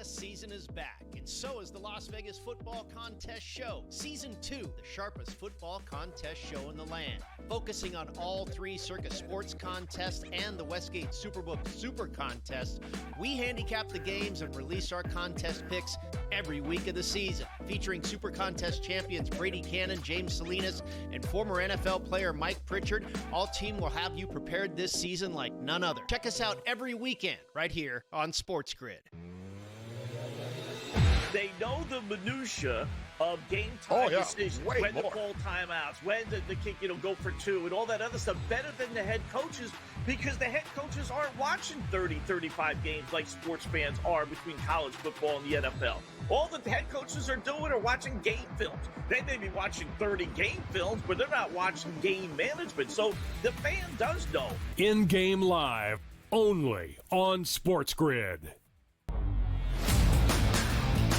contest season is back, and so is the Las Vegas Football Contest Show, Season 2, the sharpest football contest show in the land. Focusing on all three Circus Sports contests and the Westgate Superbook Super Contest, we handicap the games and release our contest picks every week of the season. Featuring Super Contest champions Brady Cannon, James Salinas, and former NFL player Mike Pritchard, all team will have you prepared this season like none other. Check us out every weekend right here on SportsGrid. They know the minutia of game time decisions, when to call timeouts, when the kick, go for two, and all that other stuff better than the head coaches, because the head coaches aren't watching 30, 35 games like sports fans are between college football and the NFL. All the head coaches are doing are watching game films. They may be watching 30 game films, but they're not watching game management. So the fan does know. In-game live, only on SportsGrid.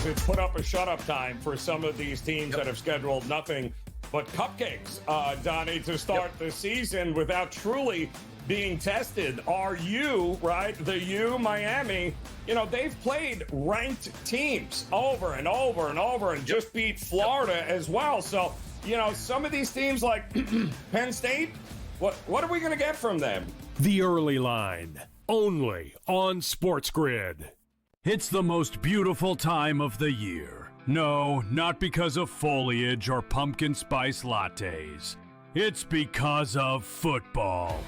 To put up a shut-up time for some of these teams that have scheduled nothing but cupcakes, Donnie, to start the season without truly being tested. Are you, right, Miami, they've played ranked teams over and over and over and just beat Florida as well. So, some of these teams like Penn State, what are we going to get from them? The early line, only on SportsGrid. It's the most beautiful time of the year. No, not because of foliage or pumpkin spice lattes. It's because of football.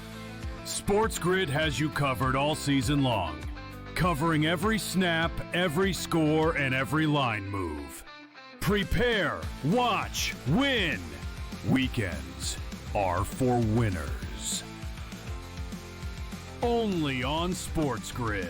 SportsGrid has you covered all season long, covering every snap, every score, and every line move. Prepare, watch, win. Weekends are for winners. Only on SportsGrid.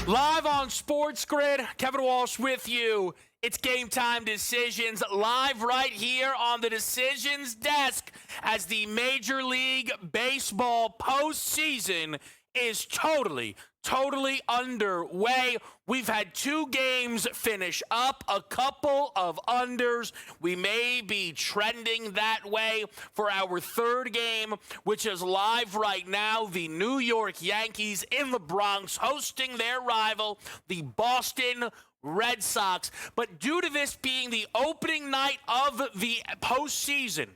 Live on SportsGrid, Kevin Walsh with you. It's Game Time Decisions, live right here on the Decisions desk as the Major League Baseball postseason is totally underway. We've had two games finish up, a couple of unders. We may be trending that way for our third game, which is live right now. The New York Yankees in the Bronx hosting their rival, the Boston Red Sox. But due to this being the opening night of the postseason,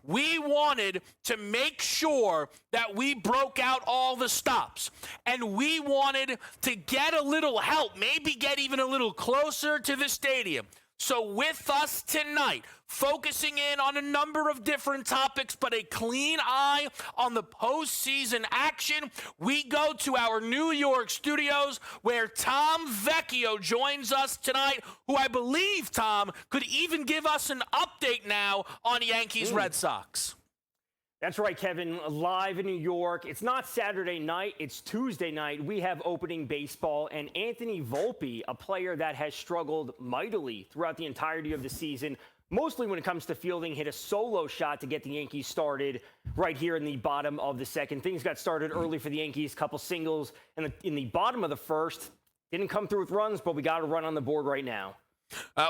we wanted to make sure that we broke out all the stops, and we wanted to get a little help, maybe get even a little closer to the stadium. So with us tonight, focusing in on a number of different topics, but a clean eye on the postseason action, we go to our New York studios where Tom Vecchio joins us tonight, who I believe, Tom, could even give us an update now on Yankees Red Sox. That's right, Kevin. Live in New York. It's not Saturday night. It's Tuesday night. We have opening baseball, and Anthony Volpe, a player that has struggled mightily throughout the entirety of the season, mostly when it comes to fielding, hit a solo shot to get the Yankees started right here in the bottom of the second. Things got started early for the Yankees, couple singles, and in the bottom of the first, didn't come through with runs, but we got a run on the board right now.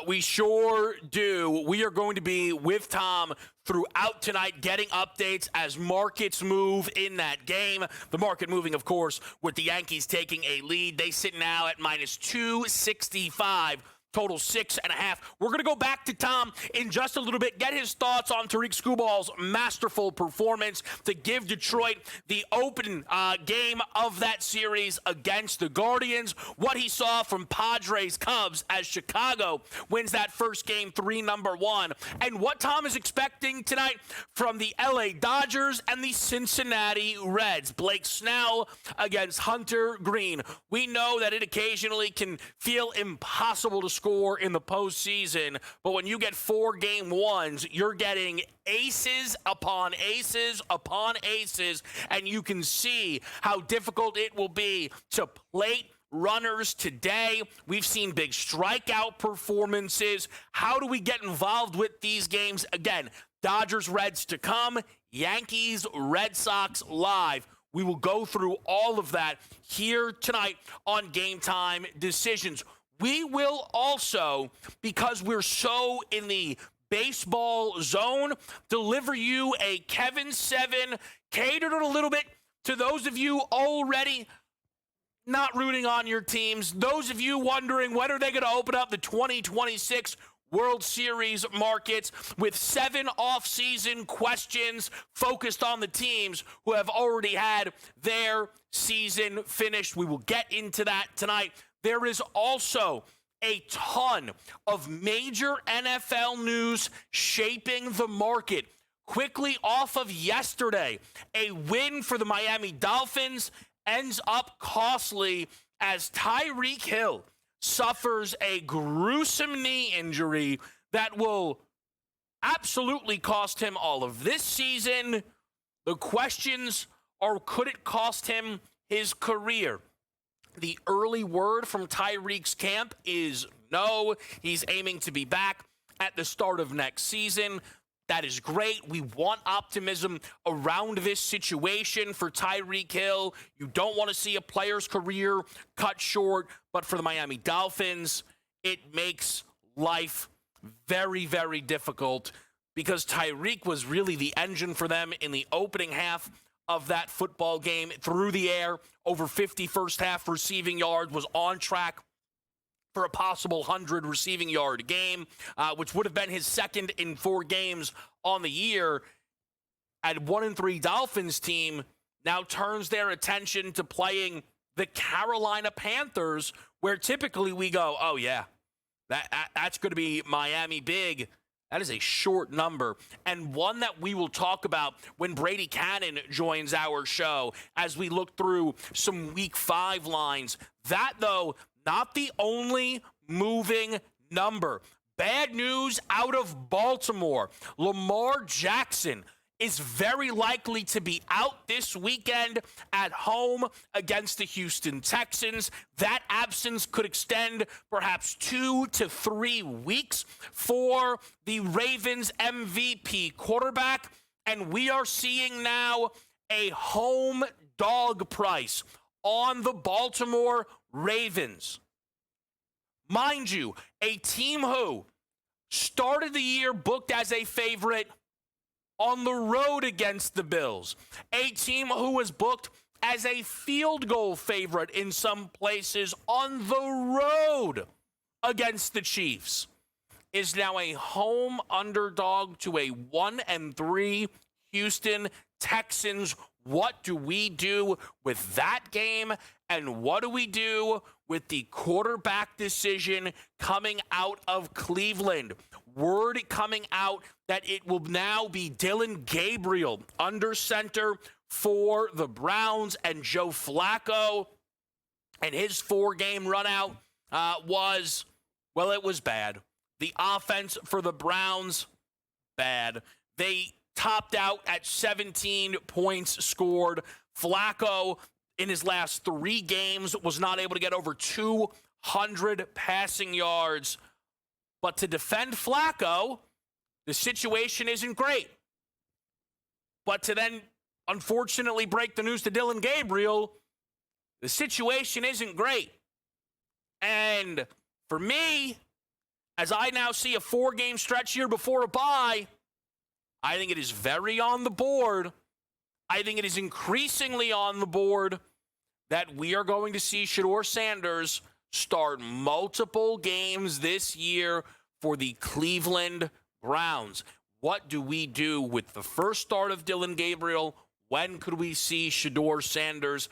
We sure do. We are going to be with Tom throughout tonight, getting updates as markets move in that game. The market moving, of course, with the Yankees taking a lead. They sit now at minus 265. Total 6.5. We're going to go back to Tom in just a little bit, get his thoughts on Tariq Skubal's masterful performance to give Detroit the open game of that series against the Guardians, what he saw from Padres Cubs as Chicago wins that first game 3-1, and what Tom is expecting tonight from the LA Dodgers and the Cincinnati Reds. Blake Snell against Hunter Green. We know that it occasionally can feel impossible to score in the postseason, but when you get 4 game ones, you're getting aces upon aces upon aces, and you can see how difficult it will be to plate runners today. We've seen big strikeout performances. How do we get involved with these games? Again, Dodgers, Reds to come, Yankees, Red Sox live. We will go through all of that here tonight on Game Time Decisions. We will also, because we're so in the baseball zone, deliver you a Kevin 7, catered a little bit to those of you already not rooting on your teams, those of you wondering when are they going to open up the 2026 World Series markets, with 7 off-season questions focused on the teams who have already had their season finished. We will get into that tonight. There is also a ton of major NFL news shaping the market. Quickly off of yesterday, a win for the Miami Dolphins ends up costly as Tyreek Hill suffers a gruesome knee injury that will absolutely cost him all of this season. The questions are, could it cost him his career? The early word from Tyreek's camp is no. He's aiming to be back at the start of next season. That is great. We want optimism around this situation for Tyreek Hill. You don't want to see a player's career cut short, but for the Miami Dolphins, it makes life very, very difficult because Tyreek was really the engine for them in the opening half of that football game. Through the air, over 50 first half receiving yards, was on track for a possible 100 receiving yard game, which would have been his second in 4 games on the year. A 1-3 Dolphins team now turns their attention to playing the Carolina Panthers, where typically we go, oh yeah, that's going to be Miami big. That is a short number, and one that we will talk about when Brady Cannon joins our show as we look through some Week 5 lines. That, though, not the only moving number. Bad news out of Baltimore. Lamar Jackson is very likely to be out this weekend at home against the Houston Texans. That absence could extend perhaps 2 to 3 weeks for the Ravens MVP quarterback. And we are seeing now a home dog price on the Baltimore Ravens. Mind you, a team who started the year booked as a favorite on the road against the Bills. A team who was booked as a field goal favorite in some places on the road against the Chiefs is now a home underdog to a 1-3 Houston Texans. What do we do with that game? And what do we do with the quarterback decision coming out of Cleveland? Word coming out that it will now be Dillon Gabriel under center for the Browns, and Joe Flacco and his 4-game run out was bad. The offense for the Browns, bad. They topped out at 17 points scored. Flacco, in his last 3 games, was not able to get over 200 passing yards. But to defend Flacco, the situation isn't great. But to then, unfortunately, break the news to Dillon Gabriel, the situation isn't great. And for me, as I now see a 4-game stretch here before a bye, I think it is very on the board. I think it is increasingly on the board that we are going to see Shedeur Sanders start multiple games this year for the Cleveland Browns. What do we do with the first start of Dillon Gabriel? When could we see Shedeur Sanders?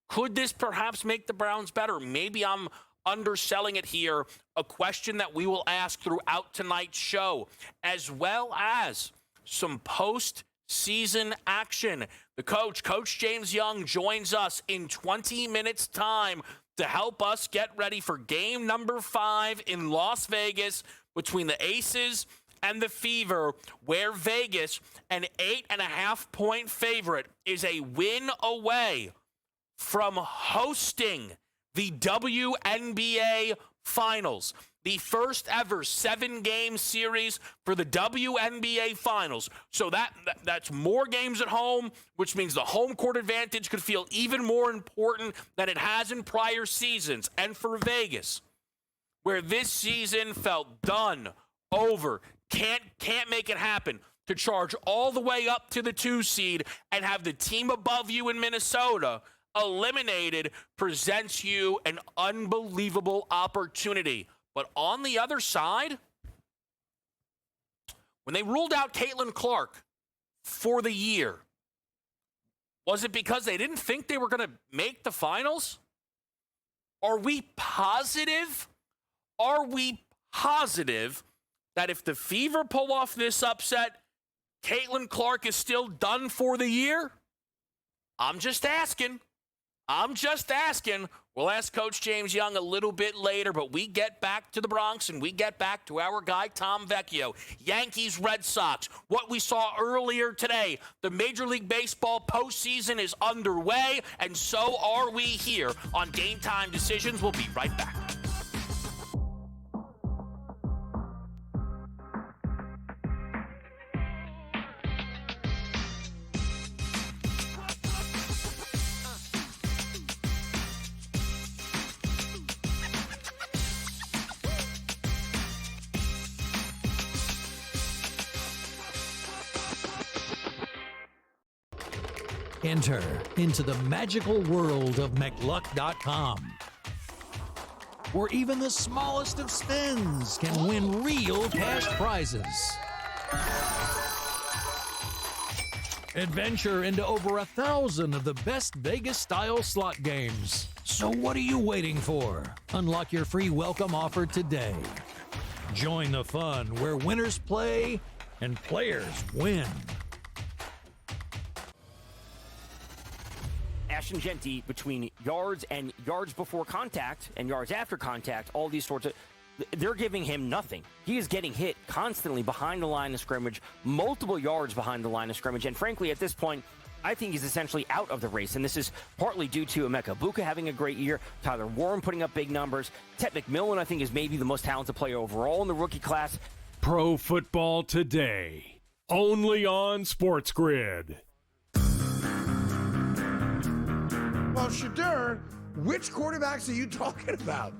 Could this perhaps make the Browns better? Maybe I'm underselling it here. A question that we will ask throughout tonight's show, as well as some post-season action. The Coach James Young, joins us in 20 minutes' time to help us get ready for game number 5 in Las Vegas between the Aces and the Fever, where Vegas, an 8.5-point favorite, is a win away from hosting the WNBA Finals. The first ever 7-game series for the WNBA Finals. So that's more games at home, which means the home court advantage could feel even more important than it has in prior seasons. And for Vegas, where this season felt done, over, can't make it happen, to charge all the way up to the 2 seed and have the team above you in Minnesota eliminated presents you an unbelievable opportunity. But on the other side, when they ruled out Caitlin Clark for the year, was it because they didn't think they were going to make the finals? Are we positive? Are we positive that if the Fever pull off this upset, Caitlin Clark is still done for the year? I'm just asking. We'll ask Coach James Young a little bit later, but we get back to the Bronx and we get back to our guy, Tom Vecchio. Yankees, Red Sox, what we saw earlier today. The Major League Baseball postseason is underway, and so are we here on Game Time Decisions. We'll be right back. Enter into the magical world of McLuck.com, where even the smallest of spins can win real cash prizes. Adventure into over 1,000 of the best Vegas-style slot games. So what are you waiting for? Unlock your free welcome offer today. Join the fun where winners play and players win. Ashton Genty, between yards and yards before contact and yards after contact, all these sorts of, they're giving him nothing. He is getting hit constantly behind the line of scrimmage, multiple yards behind the line of scrimmage, and frankly, at this point, I think he's essentially out of the race, and this is partly due to Emeka Buka having a great year, Tyler Warren putting up big numbers, Tet McMillan, I think, is maybe the most talented player overall in the rookie class. Pro Football Today, only on SportsGrid. Well, Shadur, which quarterbacks are you talking about?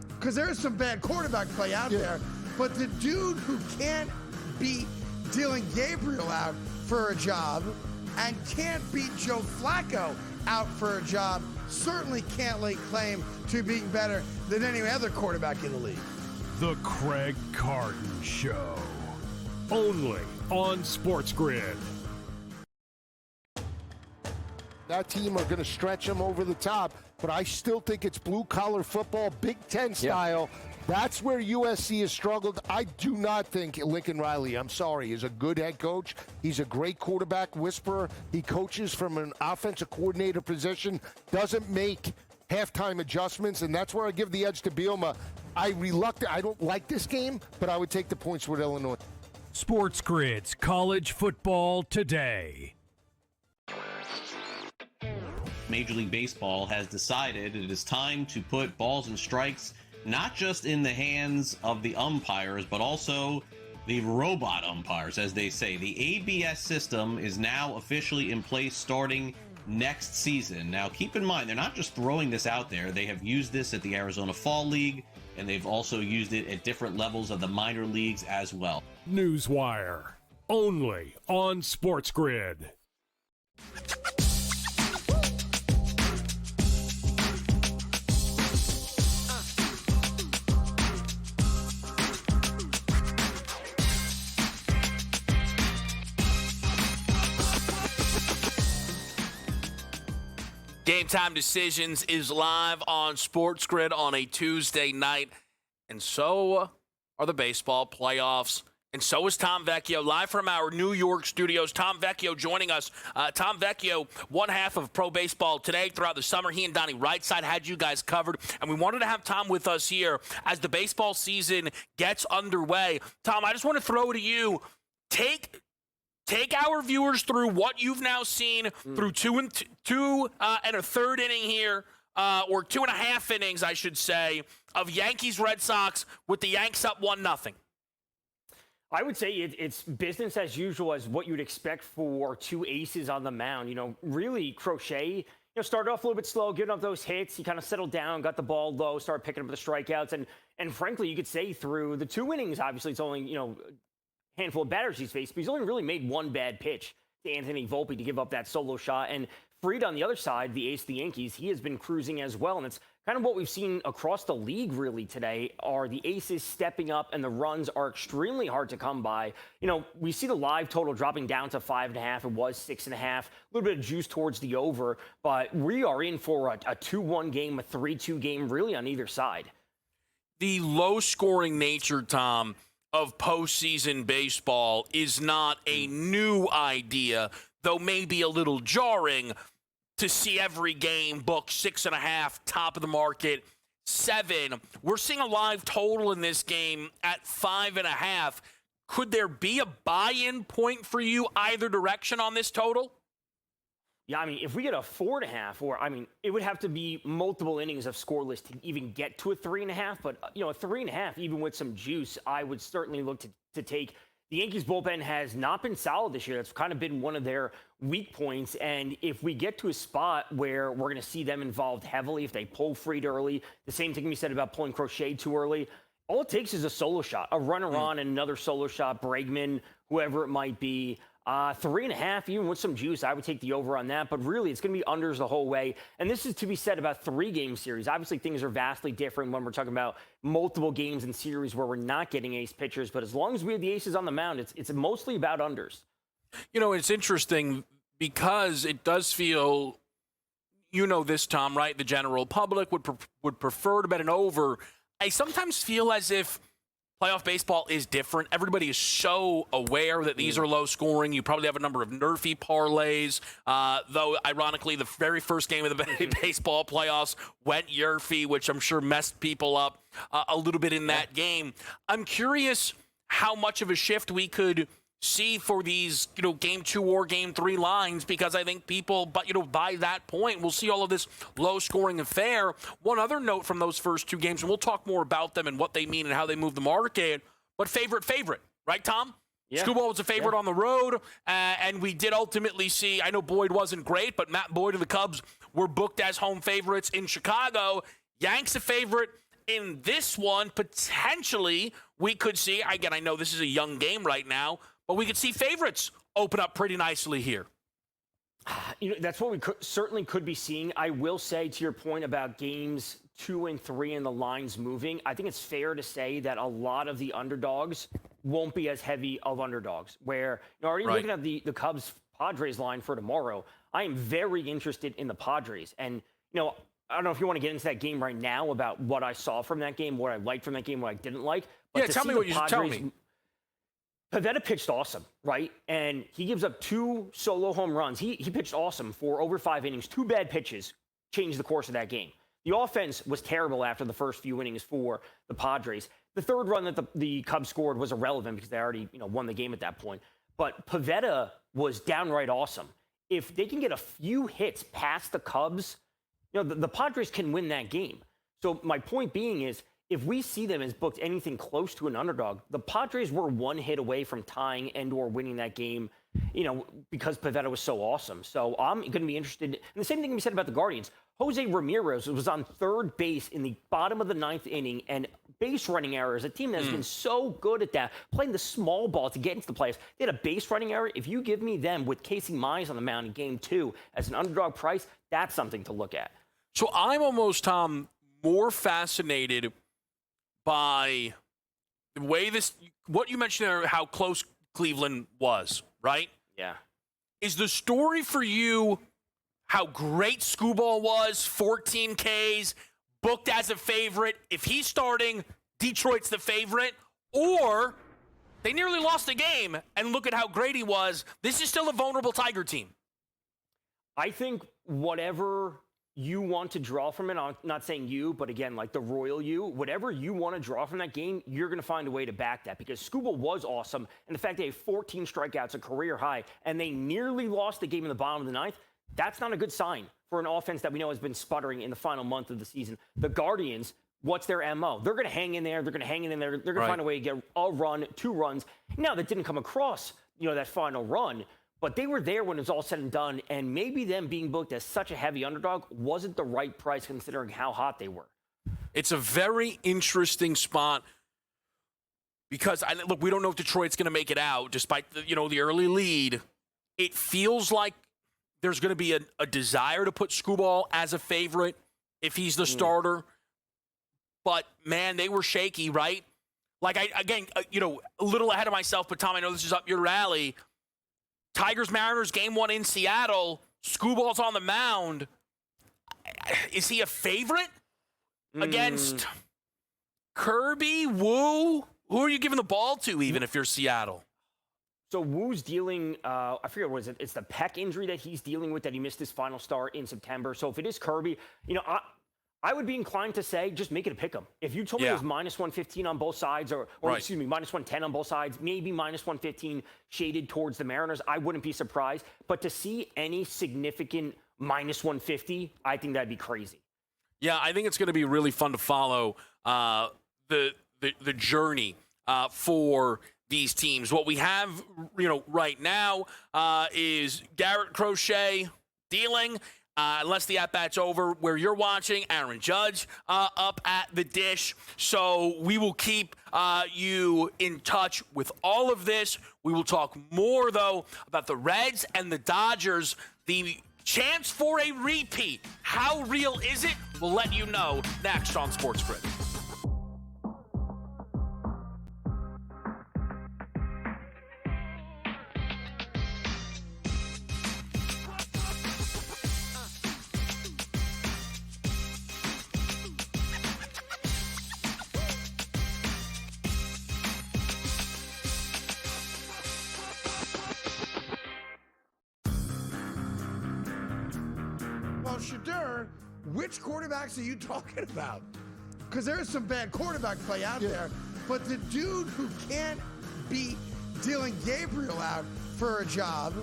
Because there is some bad quarterback play out there, but the dude who can't beat Dylan Gabriel out for a job and can't beat Joe Flacco out for a job certainly can't lay claim to being better than any other quarterback in the league. The Craig Carton Show, only on SportsGrid. That team are going to stretch them over the top, but I still think it's blue-collar football, Big Ten style. That's where USC has struggled. I do not think Lincoln Riley, I'm sorry, is a good head coach. He's a great quarterback whisperer. He coaches from an offensive coordinator position, doesn't make halftime adjustments, and that's where I give the edge to Bielema. I don't like this game, but I would take the points with Illinois. SportsGrid's College Football Today. Major League Baseball has decided it is time to put balls and strikes not just in the hands of the umpires, but also the robot umpires, as they say. The ABS system is now officially in place starting next season. Now, keep in mind, they're not just throwing this out there. They have used this at the Arizona Fall League, and they've also used it at different levels of the minor leagues as well. Newswire, only on SportsGrid. Game Time Decisions is live on SportsGrid on a Tuesday night, and so are the baseball playoffs, and so is Tom Vecchio, live from our New York studios. Tom Vecchio joining us. Tom Vecchio, one half of Pro Baseball Today throughout the summer. He and Donnie Rightside had you guys covered, and we wanted to have Tom with us here as the baseball season gets underway. Tom, I just want to throw to you, Take our viewers through what you've now seen through two and a third inning here or 2.5 innings, I should say, of Yankees-Red Sox with the Yanks up 1-0? I would say it's business as usual, as what you'd expect for two aces on the mound. Really, Crochet, started off a little bit slow, giving up those hits. He kind of settled down, got the ball low, started picking up the strikeouts. And frankly, you could say through the 2 innings, obviously it's only, a handful of batters he's faced, but he's only really made one bad pitch to Anthony Volpe to give up that solo shot. And Fried on the other side, the ace of the Yankees, he has been cruising as well. And it's kind of what we've seen across the league really today are the aces stepping up, and the runs are extremely hard to come by. We see the live total dropping down to 5.5. It was 6.5. A little bit of juice towards the over, but we are in for a 2-1 game, a 3-2 game, really on either side. The low-scoring nature, Tom, of postseason baseball is not a new idea, though maybe a little jarring to see every game book 6.5, top of the market, 7. We're seeing a live total in this game at 5.5. Could there be a buy-in point for you either direction on this total? Yeah, if we get a 4.5, it would have to be multiple innings of scoreless to even get to a 3.5. But, a 3.5, even with some juice, I would certainly look to take. The Yankees bullpen has not been solid this year. That's kind of been one of their weak points. And if we get to a spot where we're going to see them involved heavily, if they pull Fried early, the same thing can be said about pulling Crochet too early. All it takes is a solo shot, a runner on and another solo shot, Bregman, whoever it might be. 3.5, even with some juice, I would take the over on that. But really, it's going to be unders the whole way. And this is to be said about 3-game series. Obviously, things are vastly different when we're talking about multiple games and series where we're not getting ace pitchers. But as long as we have the aces on the mound, it's mostly about unders. It's interesting because it does feel, this, Tom, right? The general public would prefer to bet an over. I sometimes feel as if playoff baseball is different. Everybody is so aware that these are low scoring. You probably have a number of nerfy parlays, though ironically the very first game of the baseball playoffs went nerfy, which I'm sure messed people up a little bit in that game. I'm curious how much of a shift we could see for these, game 2 or game 3 lines, because I think people, by that point, we'll see all of this low-scoring affair. One other note from those first 2 games, and we'll talk more about them and what they mean and how they move the market, but favorite, right, Tom? Yeah. Scooball was a favorite on the road, and we did ultimately see, I know Boyd wasn't great, but Matt Boyd and the Cubs were booked as home favorites in Chicago. Yanks a favorite in this one. Potentially, we could see, again, I know this is a young game right now, but we could see favorites open up pretty nicely here. That's what we certainly could be seeing. I will say, to your point about games 2 and 3 and the lines moving, I think it's fair to say that a lot of the underdogs won't be as heavy of underdogs. Where, already looking at the Cubs-Padres line for tomorrow, I am very interested in the Padres. And, I don't know if you want to get into that game right now about what I saw from that game, what I liked from that game, what I didn't like. But tell me what you tell me. Pivetta pitched awesome, right? And he gives up 2 solo home runs. He pitched awesome for over 5 innings. 2 bad pitches changed the course of that game. The offense was terrible after the first few innings for the Padres. The third run that the Cubs scored was irrelevant because they already won the game at that point. But Pivetta was downright awesome. If they can get a few hits past the Cubs, the Padres can win that game. So my point being is, if we see them as booked anything close to an underdog, the Padres were 1 hit away from tying and or winning that game, because Pivetta was so awesome. So I'm going to be interested. And the same thing can be said about the Guardians. Jose Ramirez was on third base in the bottom of the 9th inning, and base running errors, a team that's been so good at that, playing the small ball to get into the playoffs. They had a base running error. If you give me them with Casey Mize on the mound in game 2 as an underdog price, that's something to look at. So I'm almost, Tom, more fascinated by the way what you mentioned there, how close Cleveland was, right? Yeah. Is the story for you how great Scooball was, 14 Ks, booked as a favorite? If he's starting, Detroit's the favorite, or they nearly lost the game, and look at how great he was. This is still a vulnerable Tiger team. I think whatever you want to draw from it, I'm not saying you, but again, like the royal you, whatever you want to draw from that game, you're going to find a way to back that, because Scooball was awesome. And the fact they had 14 strikeouts, a career high, and they nearly lost the game in the bottom of the 9th, That's not a good sign for an offense that we know has been sputtering in the final month of the season. The Guardians, what's their MO? They're going to hang in there. They're going to hang in there. They're going to find a way to get a run, 2 runs. Now, that didn't come across, that final run, but they were there when it was all said and done, and maybe them being booked as such a heavy underdog wasn't the right price considering how hot they were. It's a very interesting spot because, look, we don't know if Detroit's going to make it out despite the early lead. It feels like there's going to be a desire to put Skubal as a favorite if he's the starter. But, man, they were shaky, right? Like, a little ahead of myself, but, Tom, I know this is up your alley. Tigers-Mariners, game 1 in Seattle. Skubal's on the mound. Is he a favorite against Kirby, Wu? Who are you giving the ball to, even if you're Seattle? So Wu's dealing, I forget what is it. It's the pec injury that he's dealing with that he missed his final start in September. So if it is Kirby, I would be inclined to say just make it a pick 'em. If you told me it was minus 115 on both sides, or excuse me, minus 110 on both sides, maybe minus 115 shaded towards the Mariners, I wouldn't be surprised. But to see any significant minus 150, I think that'd be crazy. Yeah, I think it's going to be really fun to follow the journey for these teams. What we have, right now is Garrett Crochet dealing. Unless the at-bat's over, where you're watching, Aaron Judge up at the dish. So we will keep you in touch with all of this. We will talk more, though, about the Reds and the Dodgers. The chance for a repeat. How real is it? We'll let you know next on SportsGrid. Shadur, which quarterbacks are you talking about? Because there is some bad quarterback play out there, but the dude who can't beat Dylan Gabriel out for a job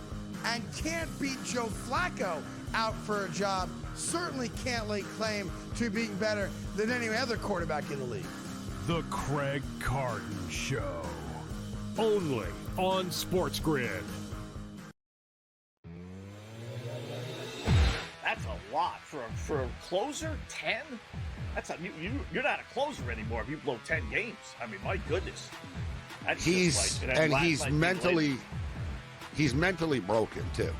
and can't beat Joe Flacco out for a job certainly can't lay claim to being better than any other quarterback in the league. The Craig Carton Show, only on SportsGrid. That's a lot for a closer. 10. That's you're not a closer anymore if you blow 10 games. I mean, my goodness. That's he's mentally broken too.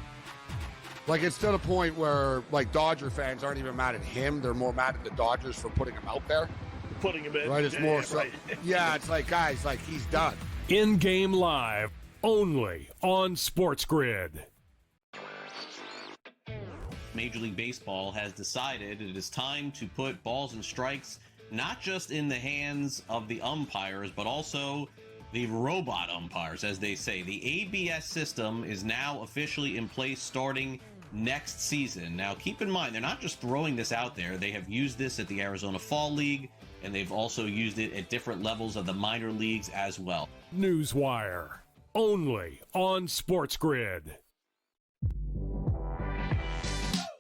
Like, it's to the point where Dodger fans aren't even mad at him; they're more mad at the Dodgers for putting him out there. Putting him in. Right? It's more so. Right. Yeah, it's like, guys, he's done. In-game live, only on SportsGrid. Major League Baseball has decided it is time to put balls and strikes not just in the hands of the umpires, but also the robot umpires, as they say. The ABS system is now officially in place starting next season. Now, keep in mind, they're not just throwing this out there. They have used this at the Arizona Fall League, and they've also used it at different levels of the minor leagues as well. Newswire, only on SportsGrid.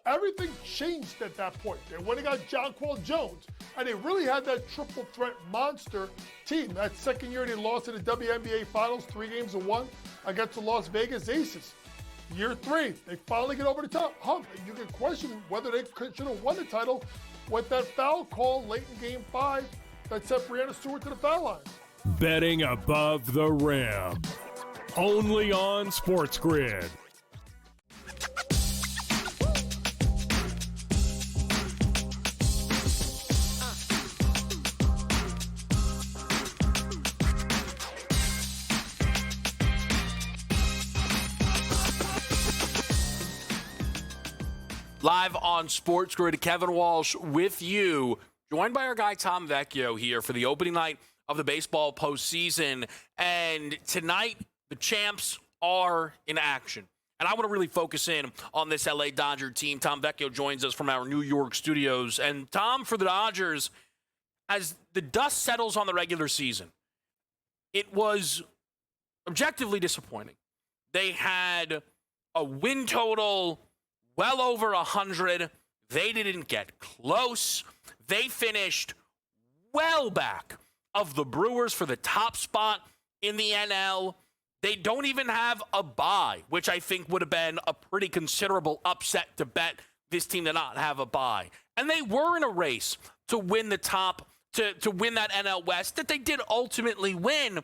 Everything changed at that point. They went and got Jonquil Jones, and they really had that triple threat monster team. That second year they lost in the WNBA Finals, 3-1 against the Las Vegas Aces. Year 3, they finally get over the top hump. You can question whether they should have won the title with that foul call late in Game 5 that sent Breanna Stewart to the foul line. Betting above the rim, only on SportsGrid. Live on SportsGrid, Kevin Walsh with you, joined by our guy Tom Vecchio here for the opening night of the baseball postseason. And tonight, the champs are in action. And I want to really focus in on this LA Dodger team. Tom Vecchio joins us from our New York studios. And Tom, for the Dodgers, as the dust settles on the regular season, it was objectively disappointing. They had a win total well over 100. They didn't get close. They finished well back of the Brewers for the top spot in the NL. They don't even have a bye, which I think would have been a pretty considerable upset to bet this team to not have a bye. And they were in a race to win the top, to win that NL West that they did ultimately win.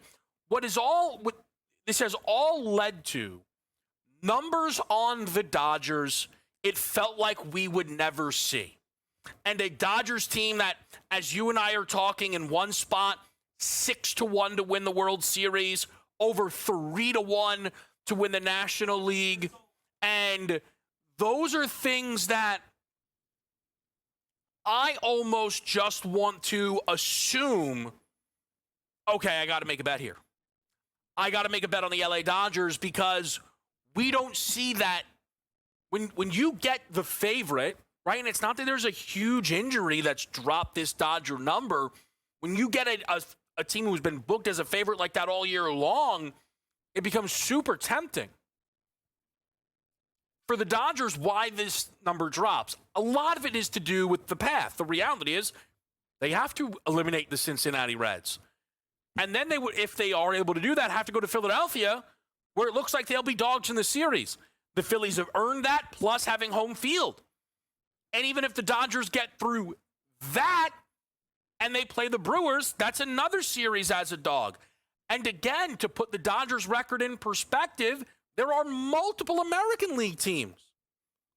This has all led to numbers on the Dodgers it felt like we would never see. And a Dodgers team that, as you and I are talking, in one spot, 6-1 to win the World Series, over 3-1 to win the National League. And those are things that I almost just want to assume, okay, I got to make a bet here. I got to make a bet on the LA Dodgers because we don't see that when you get the favorite, right? And it's not that there's a huge injury that's dropped this Dodger number. When you get a team who's been booked as a favorite like that all year long, it becomes super tempting. For the Dodgers, why this number drops? A lot of it is to do with the path. The reality is they have to eliminate the Cincinnati Reds. And then they would, if they are able to do that, have to go to Philadelphia, where it looks like they'll be dogs in the series. The Phillies have earned that, plus having home field. And even if the Dodgers get through that and they play the Brewers, that's another series as a dog. And again, to put the Dodgers record in perspective, there are multiple American League teams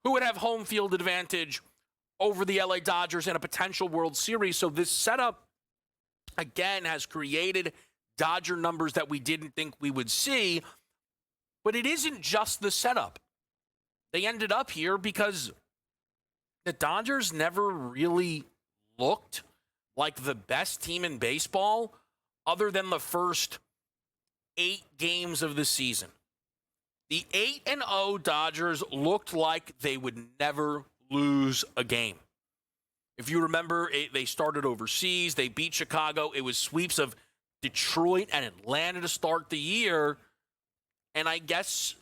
who would have home field advantage over the LA Dodgers in a potential World Series. So this setup, again, has created Dodger numbers that we didn't think we would see. But it isn't just the setup. They ended up here because the Dodgers never really looked like the best team in baseball other than the first 8 games of the season. The 8-0 Dodgers looked like they would never lose a game. If you remember, they started overseas. They beat Chicago. It was sweeps of Detroit and Atlanta to start the year. And I guess,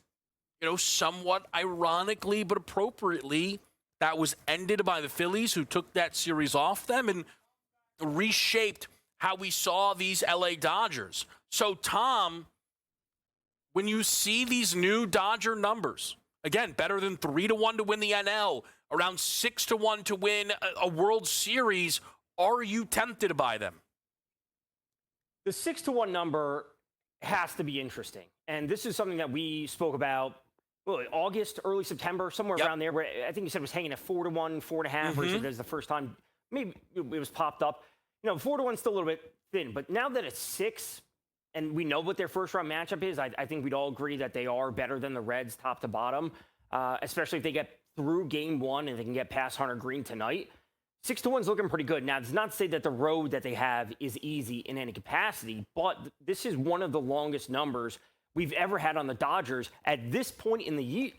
somewhat ironically but appropriately, that was ended by the Phillies, who took that series off them and reshaped how we saw these LA Dodgers. So, Tom, when you see these new Dodger numbers, again, better than 3-1 to win the NL, around 6-1 to win a World Series, are you tempted by them? The 6-1 number has to be interesting. And this is something that we spoke about August, early September, somewhere around there, where I think you said it was hanging at 4-1, 4.5, or you said this is the first time. Maybe it was popped up. 4-1 is still a little bit thin, but now that it's 6, and we know what their first-round matchup is, I think we'd all agree that they are better than the Reds top to bottom, especially if they get through Game 1 and they can get past Hunter Green tonight. 6-1 is looking pretty good. Now, it's not to say that the road that they have is easy in any capacity, but this is one of the longest numbers we've ever had on the Dodgers at this point in the year,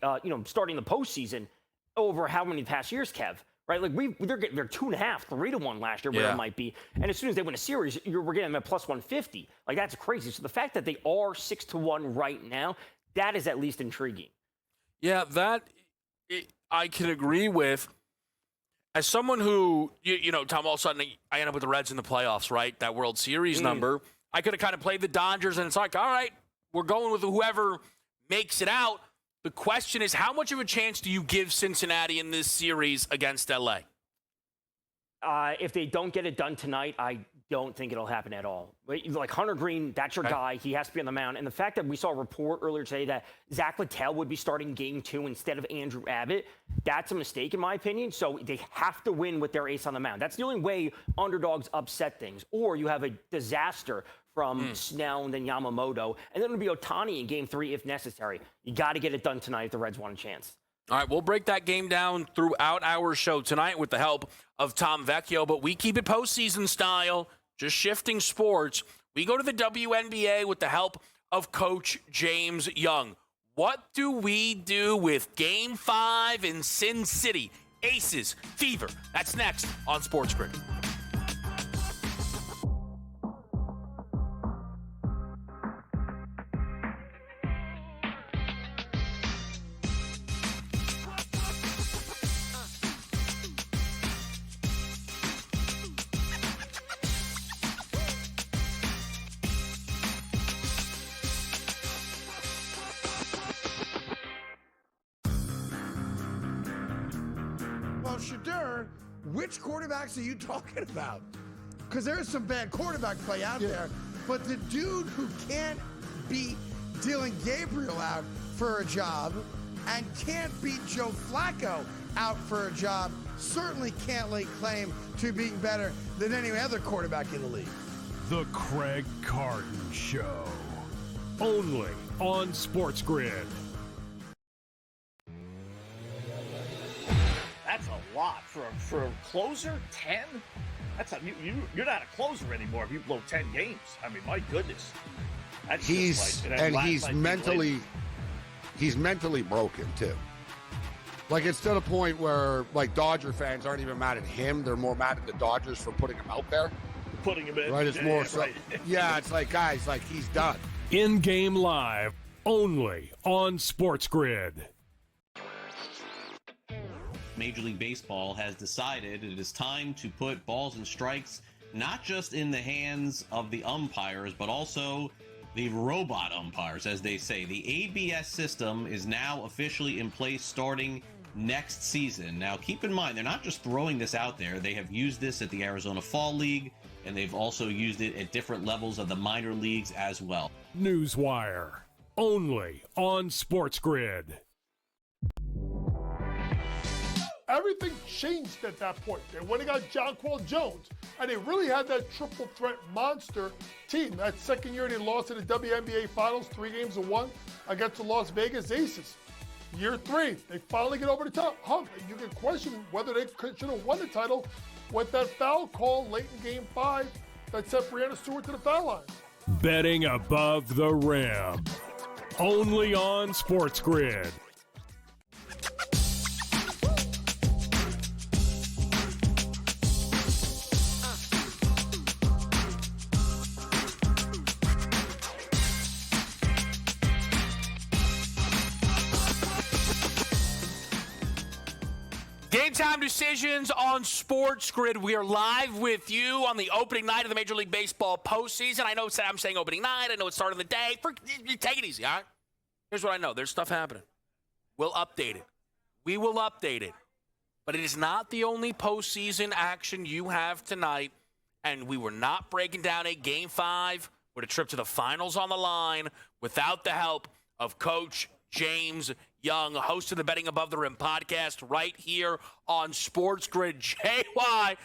starting the postseason, over how many past years, Kev, right? Like they're 2.5, 3-1 last year, where it might be. And as soon as they win a series, we're getting them at plus 150. Like, that's crazy. So the fact that they are 6-1 right now, that is at least intriguing. Yeah, I can agree with. As someone who, Tom, all of a sudden I end up with the Reds in the playoffs, right? That World Series number. I could have kind of played the Dodgers, and it's like, all right, we're going with whoever makes it out. The question is, how much of a chance do you give Cincinnati in this series against LA? If they don't get it done tonight, I don't think it'll happen at all. Like Hunter Green, that's your guy. He has to be on the mound. And the fact that we saw a report earlier today that Zach Littell would be starting Game 2 instead of Andrew Abbott, that's a mistake in my opinion. So they have to win with their ace on the mound. That's the only way underdogs upset things. Or you have a disaster from Snell and then Yamamoto, and then it'll be Ohtani in Game 3 if necessary. You got to get it done tonight if the Reds want a chance. All right, we'll break that game down throughout our show tonight with the help of Tom Vecchio, but we keep it postseason style, just shifting sports. We go to the WNBA with the help of Coach James Young. What do we do with Game 5 in Sin City? Aces, Fever. That's next on SportsGrid. Shadur, which quarterbacks are you talking about? Because there is some bad quarterback play out there, but the dude who can't beat Dylan Gabriel out for a job and can't beat Joe Flacco out for a job certainly can't lay claim to being better than any other quarterback in the league. The Craig Carton Show. Only on SportsGrid. That's a lot for a closer. 10. That's you're not a closer anymore if you blow 10 games. I mean, my goodness. That's he's mentally broken too. Like, it's to the point where, like, Dodger fans aren't even mad at him; they're more mad at the Dodgers for putting him out there. Putting him in, right? It's more so. Right. Yeah, it's like, guys, like, he's done. In-game live, only on SportsGrid. Major League Baseball has decided it is time to put balls and strikes not just in the hands of the umpires, but also the robot umpires, as they say. The ABS system is now officially in place starting next season. Now, keep in mind, they're not just throwing this out there. They have used this at the Arizona Fall League, and they've also used it at different levels of the minor leagues as well. Newswire, only on SportsGrid. Everything changed at that point. They went and got Jonquel Jones, and they really had that triple threat monster team. That second year they lost in the WNBA Finals, 3-1 against the Las Vegas Aces. Year 3, they finally get over the top hump. And you can question whether they should have won the title with that foul call late in Game 5 that sent Breanna Stewart to the foul line. Betting above the rim, only on SportsGrid. Game time decisions on SportsGrid. We are live with you on the opening night of the Major League Baseball postseason. I know I'm saying opening night. I know it's start of the day. Take it easy, all right? Here's what I know. There's stuff happening. We'll update it. We will update it. But it is not the only postseason action you have tonight. And we were not breaking down a Game 5 with a trip to the finals on the line without the help of Coach James Young, host of the Betting Above the Rim podcast right here on SportsGrid. JY,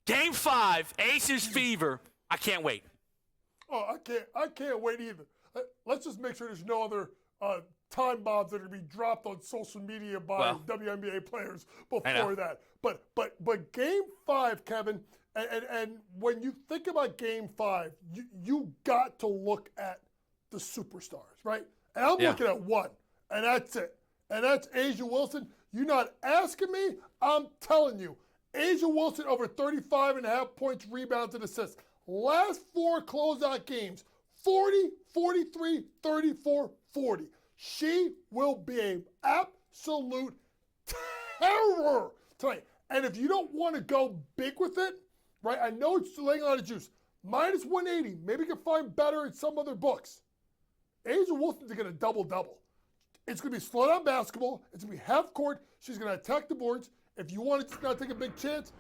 Game 5, Aces Fever. I can't wait. Oh, I can't wait either. Let's just make sure there's no other time bombs that are going to be dropped on social media by WNBA players before that. But Game 5, Kevin, and when you think about Game 5, you got to look at the superstars, right? And I'm looking at one. And that's it. And that's Asia Wilson. You're not asking me. I'm telling you. Asia Wilson over 35.5 points, rebounds, and assists. Last 4 closeout games, 40, 43, 34, 40. She will be an absolute terror tonight. And if you don't want to go big with it, right, I know it's laying a lot of juice. Minus 180. Maybe you can find better in some other books. Asia Wilson's going to double-double. It's going to be slow down basketball. It's going to be half court. She's going to attack the boards. If you want to not take a big chance,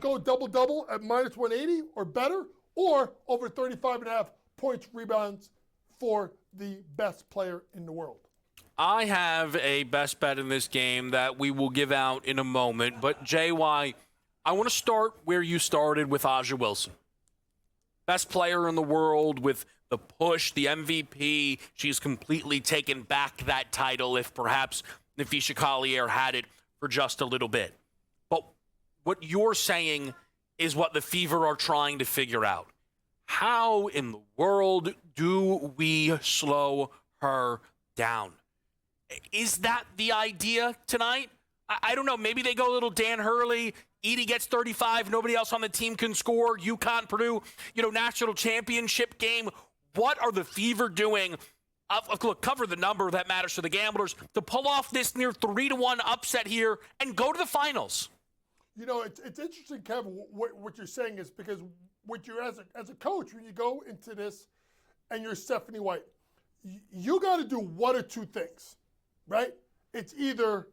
go double-double at minus 180 or better, or over 35.5 points, rebounds for the best player in the world. I have a best bet in this game that we will give out in a moment. But, JY, I want to start where you started with Aja Wilson. Best player in the world with the push, the MVP. She's completely taken back that title if perhaps Nafisha Collier had it for just a little bit. But what you're saying is what the Fever are trying to figure out. How in the world do we slow her down? Is that the idea tonight? I don't know. Maybe they go a little Dan Hurley. Edie gets 35. Nobody else on the team can score. UConn, Purdue, national championship game. What are the Fever doing? Look, cover the number that matters to the gamblers to pull off this near 3-1 upset here and go to the finals. It's interesting, Kevin, what you're saying is because what you're as a coach, when you go into this and you're Stephanie White, you got to do one or two things, right? It's either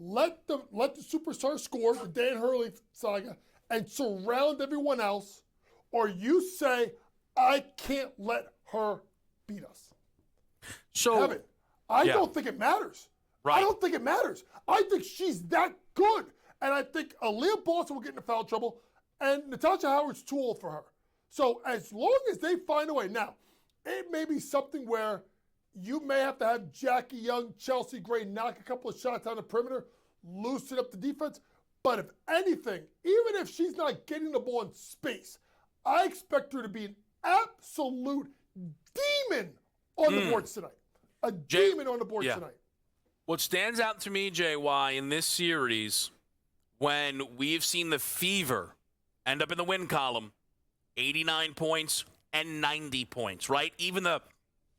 let the superstar score, the Dan Hurley saga, and surround everyone else, or you say, I can't let her beat us. So, Kevin, I don't think it matters. Right. I don't think it matters. I think she's that good. And I think Aaliyah Boston will get into foul trouble, and Natasha Howard's too old for her. So as long as they find a way. Now, it may be something where you may have to have Jackie Young, Chelsea Gray knock a couple of shots on the perimeter, loosen up the defense. But if anything, even if she's not getting the ball in space, I expect her to be an absolute demon on the boards tonight. A demon on the boards tonight. What stands out to me, JY, in this series, when we've seen the Fever end up in the win column, 89 points and 90 points, right? Even the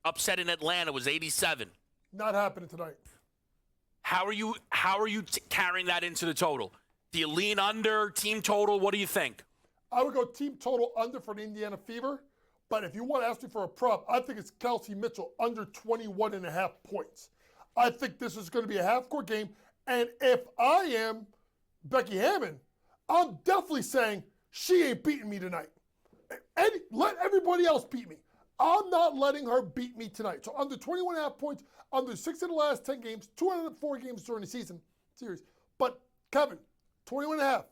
upset in Atlanta was 87. Not happening tonight. How are you carrying that into the total? Do you lean under team total? What do you think? I would go team total under for the Indiana Fever. But if you want to ask me for a prop, I think it's Kelsey Mitchell under 21.5 points. I think this is going to be a half-court game. And if I am Becky Hammond, I'm definitely saying she ain't beating me tonight. And let everybody else beat me. I'm not letting her beat me tonight. So under 21.5 points, under 6 of the last 10 games, 2 out of the 4 games during the series. But Kevin, 21.5,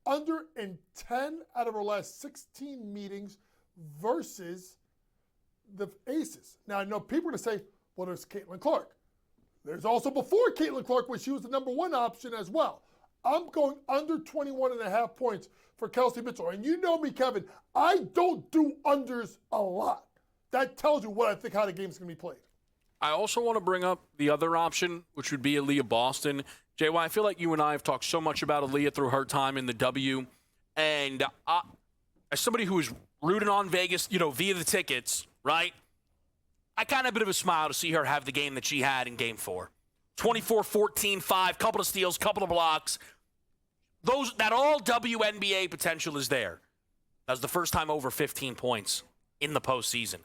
under in 10 out of her last 16 meetings versus the Aces. Now, I know people are going to say, well, there's Caitlin Clark. There's also before Caitlin Clark when she was the number 1 option as well. I'm going under 21.5 points for Kelsey Mitchell. And you know me, Kevin, I don't do unders a lot. That tells you what I think how the game's going to be played. I also want to bring up the other option, which would be Aaliyah Boston. JY, I feel like you and I have talked so much about Aaliyah through her time in the W. And as somebody who is rooting on Vegas, via the tickets, right? I kind of have a bit of a smile to see her have the game that she had in Game 4. 24-14-5, couple of steals, couple of blocks. That all WNBA potential is there. That was the first time over 15 points in the postseason.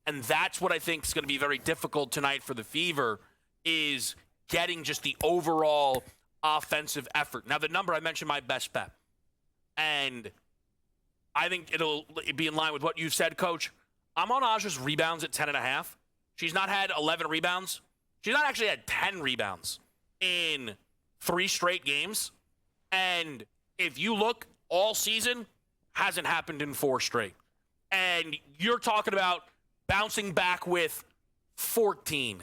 And that's what I think is going to be very difficult tonight for the Fever, is getting just the overall offensive effort. Now, the number I mentioned, my best bet. And I think it'll be in line with what you said, Coach. I'm on Aja's rebounds at 10.5. She's not had 11 rebounds. She's not actually had 10 rebounds in 3 straight games. And if you look all season, hasn't happened in 4 straight. And you're talking about bouncing back with 14,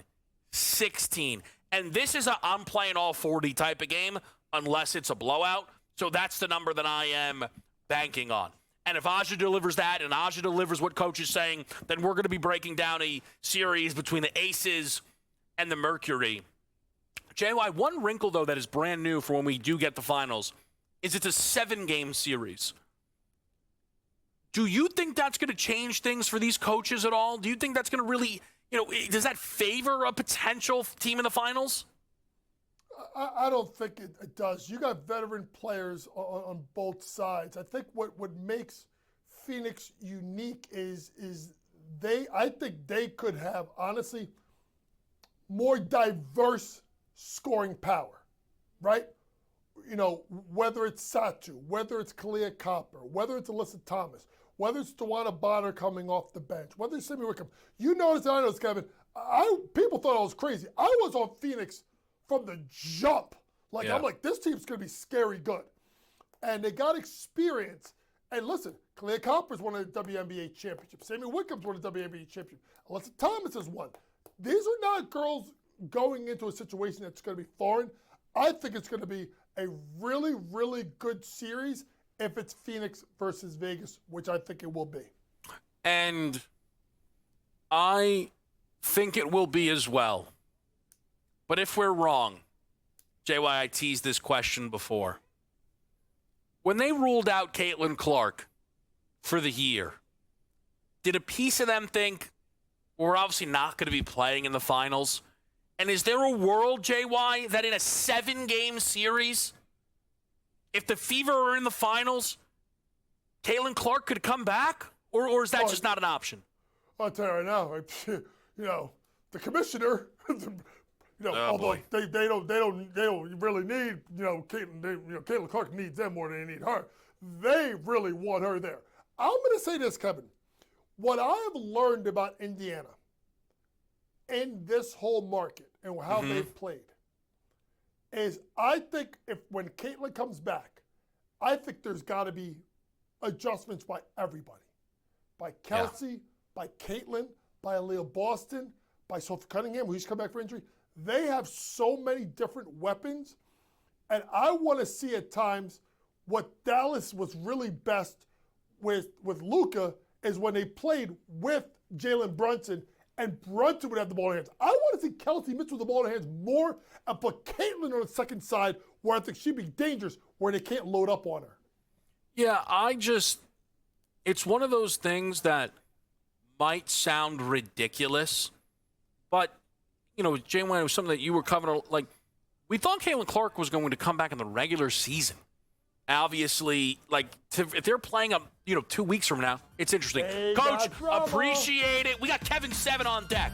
16. And this is I'm playing all 40 type of game unless it's a blowout. So that's the number that I am banking on. And if Aja delivers that and Aja delivers what Coach is saying, then we're going to be breaking down a series between the Aces and the Mercury. JY, one wrinkle, though, that is brand new for when we do get the finals is it's a 7-game series. Do you think that's going to change things for these coaches at all? Do you think that's going to really, does that favor a potential team in the finals? I don't think it does. You got veteran players on both sides. I think what makes Phoenix unique is I think they could have, honestly, more diverse scoring power, right? Whether it's Satu, whether it's Kalia Copper, whether it's Alyssa Thomas, whether it's Dewana Bonner coming off the bench, whether it's Simi Wickham. You notice, I noticed, Kevin, people thought I was crazy. I was on Phoenix from the jump. I'm like, this team's going to be scary good. And they got experience. And listen, Kalia Copper's won a WNBA championship. Sami Wickham's won a WNBA championship. Alyssa Thomas has won. These are not girls going into a situation that's going to be foreign. I think it's going to be a really, really good series if it's Phoenix versus Vegas, which I think it will be. And I think it will be as well. But if we're wrong, JY, I teased this question before. When they ruled out Caitlin Clark for the year, did a piece of them think, we're obviously not going to be playing in the finals? And is there a world, JY, that in a 7-game series, if the Fever are in the finals, Caitlin Clark could come back? Or is that just not an option? I'll tell you right now, the commissioner, Although they don't really need, Caitlin Clark needs them more than they need her. They really want her there. I'm going to say this, Kevin. What I have learned about Indiana in this whole market and how they've played is I think when Caitlin comes back, I think there's got to be adjustments by everybody. By Kelsey, by Caitlin, by Aaliyah Boston, by Sophie Cunningham, who's come back for injury. They have so many different weapons, and I want to see at times what Dallas was really best with Luka is when they played with Jalen Brunson, and Brunson would have the ball in hands. I want to see Kelsey Mitchell with the ball in hands more and put Caitlin on the second side where I think she'd be dangerous, where they can't load up on her. Yeah, it's one of those things that might sound ridiculous, but, Jay Wayne, it was something that you were covering. Like, we thought Caitlin Clark was going to come back in the regular season. Obviously, if they're playing 2 weeks from now, it's interesting. Coach, appreciate it. We got Kevin 7 on deck.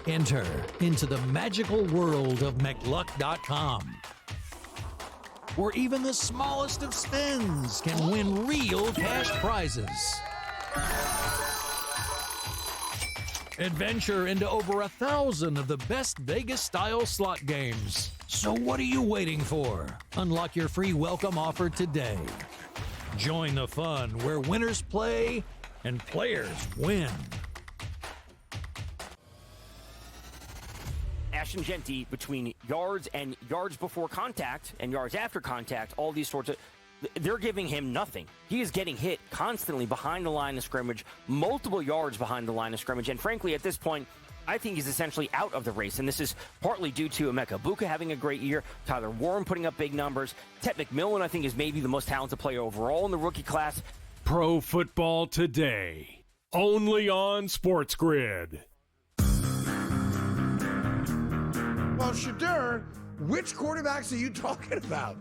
Enter into the magical world of McLuck.com, where even the smallest of spins can win real cash prizes. Adventure into over 1,000 of the best Vegas-style slot games. So what are you waiting for? Unlock your free welcome offer today. Join the fun where winners play and players win. Ashton Genty, between yards and yards before contact and yards after contact, all these sorts of, they're giving him nothing. He is getting hit constantly behind the line of scrimmage, multiple yards behind the line of scrimmage, and frankly, at this point, I think he's essentially out of the race, and this is partly due to Emeka Buka having a great year, Tyler Warren putting up big numbers, Tet McMillan, I think, is maybe the most talented player overall in the rookie class. Pro Football Today, only on SportsGrid. Well, Shadur, which quarterbacks are you talking about?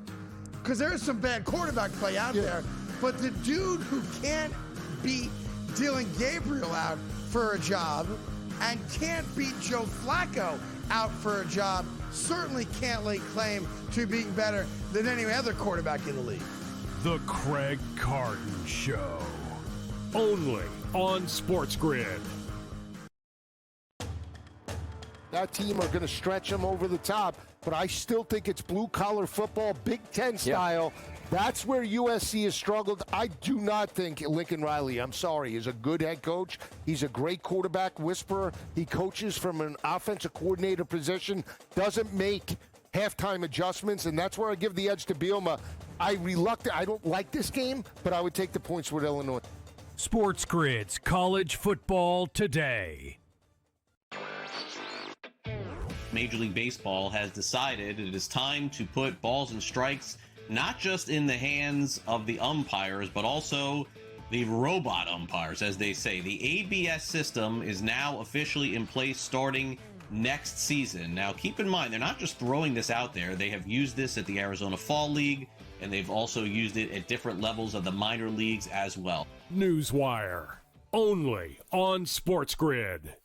Because there's some bad quarterback play out there, but the dude who can't beat Dylan Gabriel out for a job and can't beat Joe Flacco out for a job certainly can't lay claim to being better than any other quarterback in the league. The Craig Carton Show, only on SportsGrid. That team are going to stretch them over the top, but I still think it's blue-collar football, Big Ten style. That's where USC has struggled. I do not think Lincoln Riley, I'm sorry, is a good head coach. He's a great quarterback whisperer. He coaches from an offensive coordinator position, doesn't make halftime adjustments, and that's where I give the edge to Bielema. I don't like this game, but I would take the points with Illinois. SportsGrid's College Football Today. Major League Baseball has decided it is time to put balls and strikes not just in the hands of the umpires, but also the robot umpires, as they say. The ABS system is now officially in place starting next season. Now, keep in mind, they're not just throwing this out there. They have used this at the Arizona Fall League, and they've also used it at different levels of the minor leagues as well. Newswire, only on SportsGrid.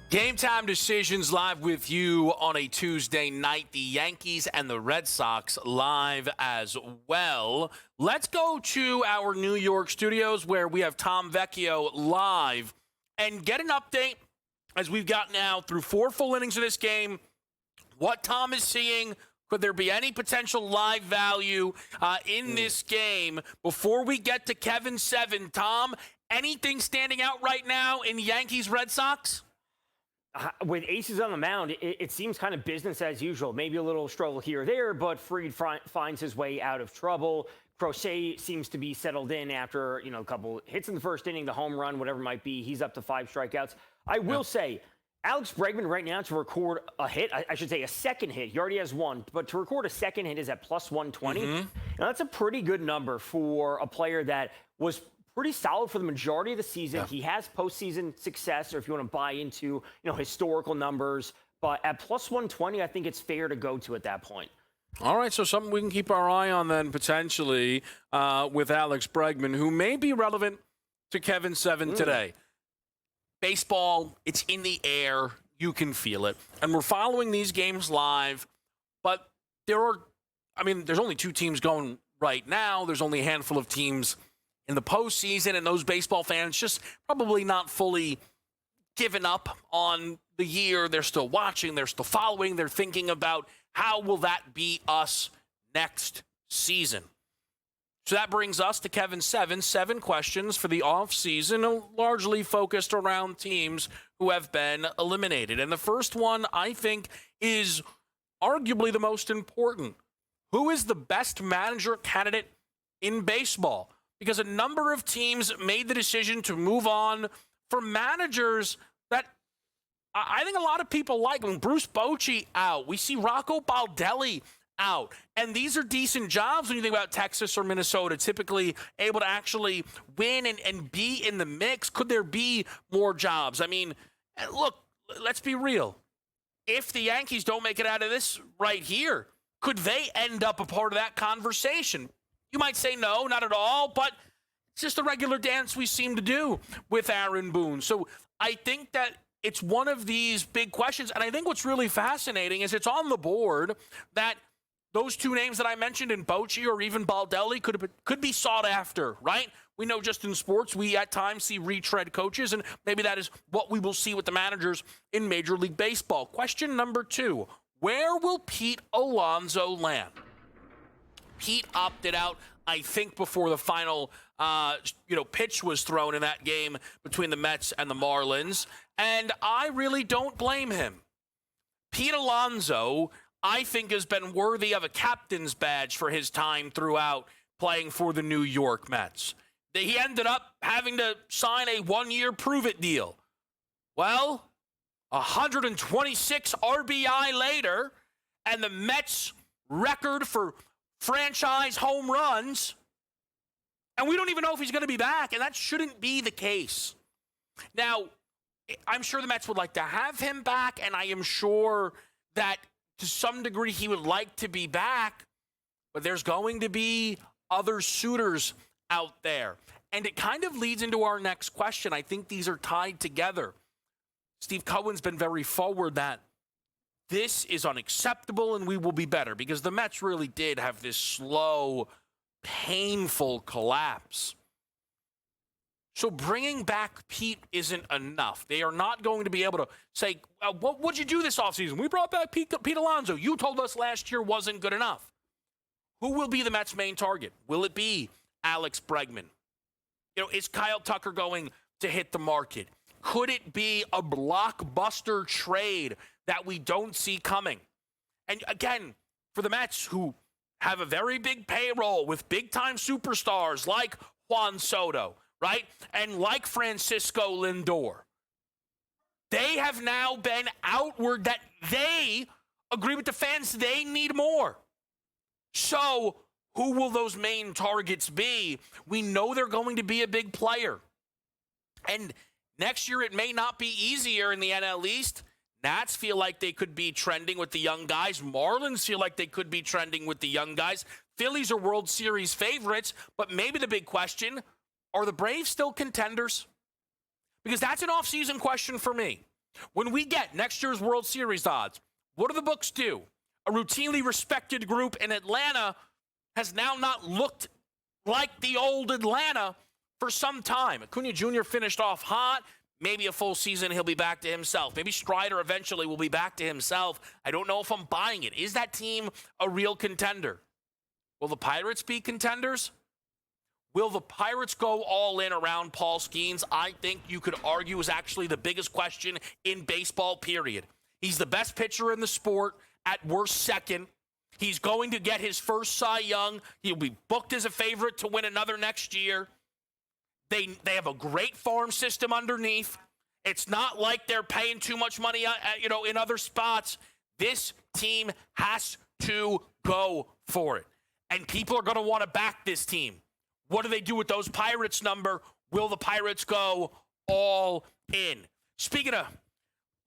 Game Time Decisions live with you on a Tuesday night. The Yankees and the Red Sox live as well. Let's go to our New York studios where we have Tom Vecchio live and get an update as we've got now through 4 full innings of this game. What Tom is seeing, could there be any potential live value in this game? Before we get to Kevin 7, Tom, anything standing out right now in Yankees Red Sox? With aces on the mound, it seems kind of business as usual. Maybe a little struggle here or there, but Fried finds his way out of trouble. Crochet seems to be settled in after, a couple hits in the first inning, the home run, whatever it might be. He's up to 5 strikeouts. I will say, Alex Bregman right now to record a hit, I should say a second hit. He already has one, but to record a second hit is at plus 120. Now, that's a pretty good number for a player that was pretty solid for the majority of the season. Yeah. He has postseason success, or if you want to buy into, historical numbers. But at plus 120, I think it's fair to go to at that point. All right, so something we can keep our eye on then potentially with Alex Bregman, who may be relevant to Kevin Seven today. Baseball, it's in the air. You can feel it. And we're following these games live, but there's only 2 teams going right now. There's only a handful of teams in the postseason, and those baseball fans just probably not fully given up on the year. They're still watching. They're still following. They're thinking about how will that be us next season. So that brings us to Kevin Seven. 7 questions for the offseason, largely focused around teams who have been eliminated. And the first one, I think, is arguably the most important. Who is the best manager candidate in baseball? Because a number of teams made the decision to move on for managers that I think a lot of people like. When Bruce Bochy out, we see Rocco Baldelli out. And these are decent jobs when you think about Texas or Minnesota, typically able to actually win and be in the mix. Could there be more jobs? I mean, look, let's be real. If the Yankees don't make it out of this right here, could they end up a part of that conversation? You might say no, not at all, but it's just a regular dance we seem to do with Aaron Boone. So I think that it's one of these big questions. And I think what's really fascinating is it's on the board that those 2 names that I mentioned in Bochy or even Baldelli could be sought after, right? We know just in sports, we at times see retread coaches, and maybe that is what we will see with the managers in Major League Baseball. Question number 2, where will Pete Alonso land? Pete opted out, I think, before the final pitch was thrown in that game between the Mets and the Marlins, and I really don't blame him. Pete Alonso, I think, has been worthy of a captain's badge for his time throughout playing for the New York Mets. He ended up having to sign a 1-year prove-it deal. Well, 126 RBI later, and the Mets' record for franchise home runs, and we don't even know if he's going to be back, and that shouldn't be the case. Now, I'm sure the Mets would like to have him back, and I am sure that to some degree he would like to be back, but there's going to be other suitors out there. And it kind of leads into our next question. I think these are tied together. Steve Cohen's been very forward that this is unacceptable and we will be better, because the Mets really did have this slow, painful collapse. So bringing back Pete isn't enough. They are not going to be able to say, what'd you do this offseason? We brought back Pete Alonso. You told us last year wasn't good enough. Who will be the Mets' main target? Will it be Alex Bregman? Is Kyle Tucker going to hit the market? Could it be a blockbuster trade that we don't see coming? And again, for the Mets, who have a very big payroll with big-time superstars like Juan Soto, right, and like Francisco Lindor, they have now been outward that they agree with the fans they need more. So who will those main targets be? We know they're going to be a big player. And next year, it may not be easier in the NL East. Nats feel like they could be trending with the young guys. Marlins feel like they could be trending with the young guys. Phillies are World Series favorites, but maybe the big question, are the Braves still contenders? Because that's an off-season question for me. When we get next year's World Series odds, what do the books do? A routinely respected group in Atlanta has now not looked like the old Atlanta for some time. Acuna Jr. finished off hot. Maybe a full season, he'll be back to himself. Maybe Strider eventually will be back to himself. I don't know if I'm buying it. Is that team a real contender? Will the Pirates be contenders? Will the Pirates go all in around Paul Skeens? I think you could argue is actually the biggest question in baseball, period. He's the best pitcher in the sport, at worst second. He's going to get his first Cy Young. He'll be booked as a favorite to win another next year. They have a great farm system underneath. It's not like they're paying too much money, in other spots. This team has to go for it. And people are going to want to back this team. What do they do with those Pirates number? Will the Pirates go all in? Speaking of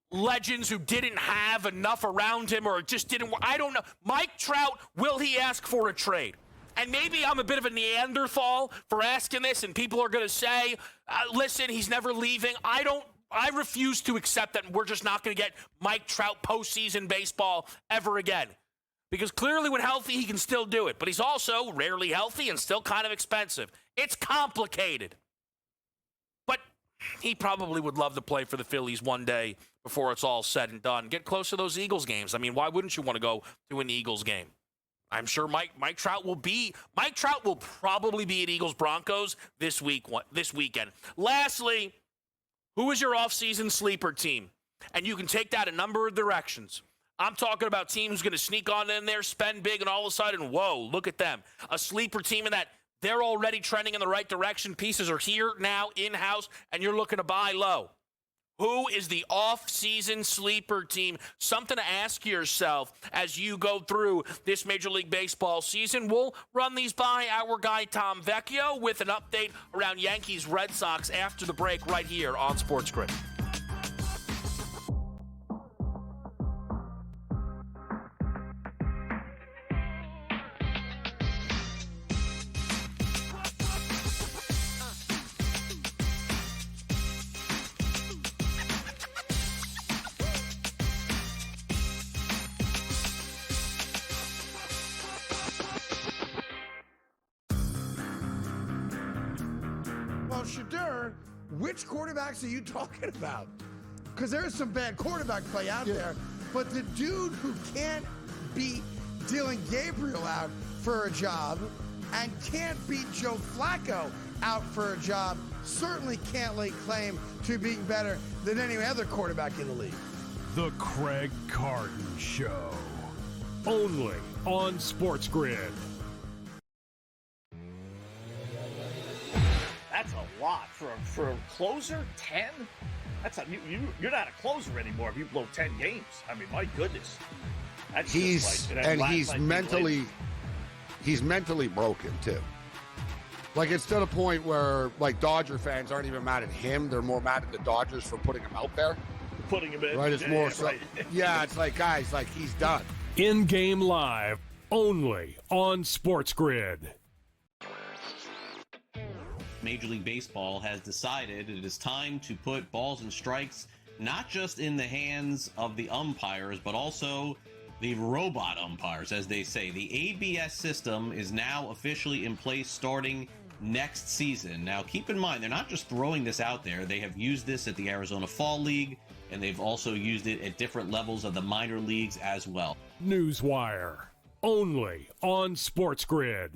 legends who didn't have enough around him or just didn't, I don't know. Mike Trout, will he ask for a trade? And maybe I'm a bit of a Neanderthal for asking this, and people are going to say, listen, he's never leaving. I refuse to accept that we're just not going to get Mike Trout postseason baseball ever again. Because clearly when healthy, he can still do it. But he's also rarely healthy and still kind of expensive. It's complicated. But he probably would love to play for the Phillies one day before it's all said and done. Get close to those Eagles games. I mean, why wouldn't you want to go to an Eagles game? I'm sure Mike Trout will probably be at Eagles-Broncos this weekend. Lastly, who is your offseason sleeper team? And you can take that a number of directions. I'm talking about teams going to sneak on in there, spend big, and all of a sudden, whoa, look at them. A sleeper team in that they're already trending in the right direction. Pieces are here now, in-house, and you're looking to buy low. Who is the off-season sleeper team? Something to ask yourself as you go through this Major League Baseball season. We'll run these by our guy Tom Vecchio with an update around Yankees-Red Sox after the break right here on SportsGrid. Shadur, which quarterbacks are you talking about? Because there's some bad quarterback play out there, but the dude who can't beat Dylan Gabriel out for a job and can't beat Joe Flacco out for a job certainly can't lay claim to being better than any other quarterback in the league. The Craig Carton Show. Only on SportsGrid. That's a lot for a closer. 10. You're not a closer anymore if you blow 10 games. I mean, my goodness. That's he's mentally broken too. Like, it's to the point where like Dodger fans aren't even mad at him; they're more mad at the Dodgers for putting him out there. Putting him in. Right? It's more so. Right. Yeah, it's like, guys, like, he's done. In-game live, only on SportsGrid. Major League Baseball has decided it is time to put balls and strikes not just in the hands of the umpires, but also the robot umpires, as they say. The ABS system is now officially in place starting next season. Now, keep in mind, they're not just throwing this out there. They have used this at the Arizona Fall League, and they've also used it at different levels of the minor leagues as well. Newswire, only on SportsGrid.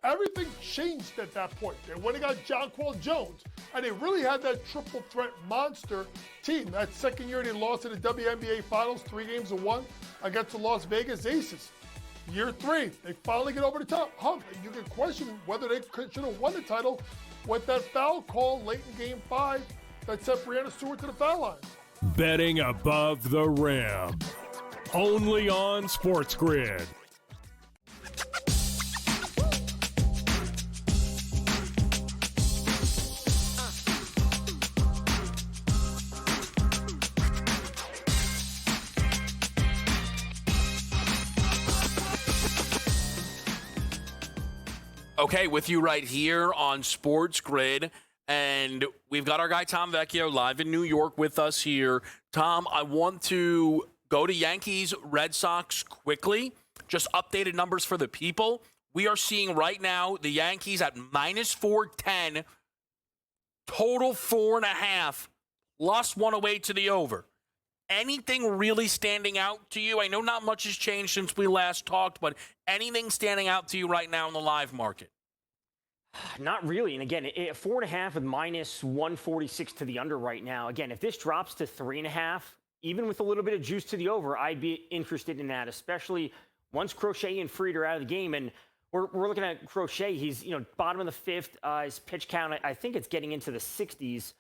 Everything changed at that point. They went and got Jonquel Jones, and they really had that triple threat monster team. That second year they lost in the WNBA Finals, 3-1 against the Las Vegas Aces. Year 3, they finally get over the top hump. And you can question whether they should have won the title with that foul call late in Game 5 that sent Breanna Stewart to the foul line. Betting above the rim, only on SportsGrid. Okay, with you right here on SportsGrid, and we've got our guy Tom Vecchio live in New York with us here. Tom, I want to go to Yankees, Red Sox quickly. Just updated numbers for the people. We are seeing right now the Yankees at minus 410, total 4.5, plus 1 away to the over. Anything really standing out to you? I know not much has changed since we last talked, but anything standing out to you right now in the live market? Not really. And again, 4.5 with minus 146 to the under right now. Again, if this drops to 3.5, even with a little bit of juice to the over, I'd be interested in that, especially once Crochet and Fried are out of the game. And we're looking at Crochet. He's, bottom of the fifth. His pitch count, I think it's getting into the 60s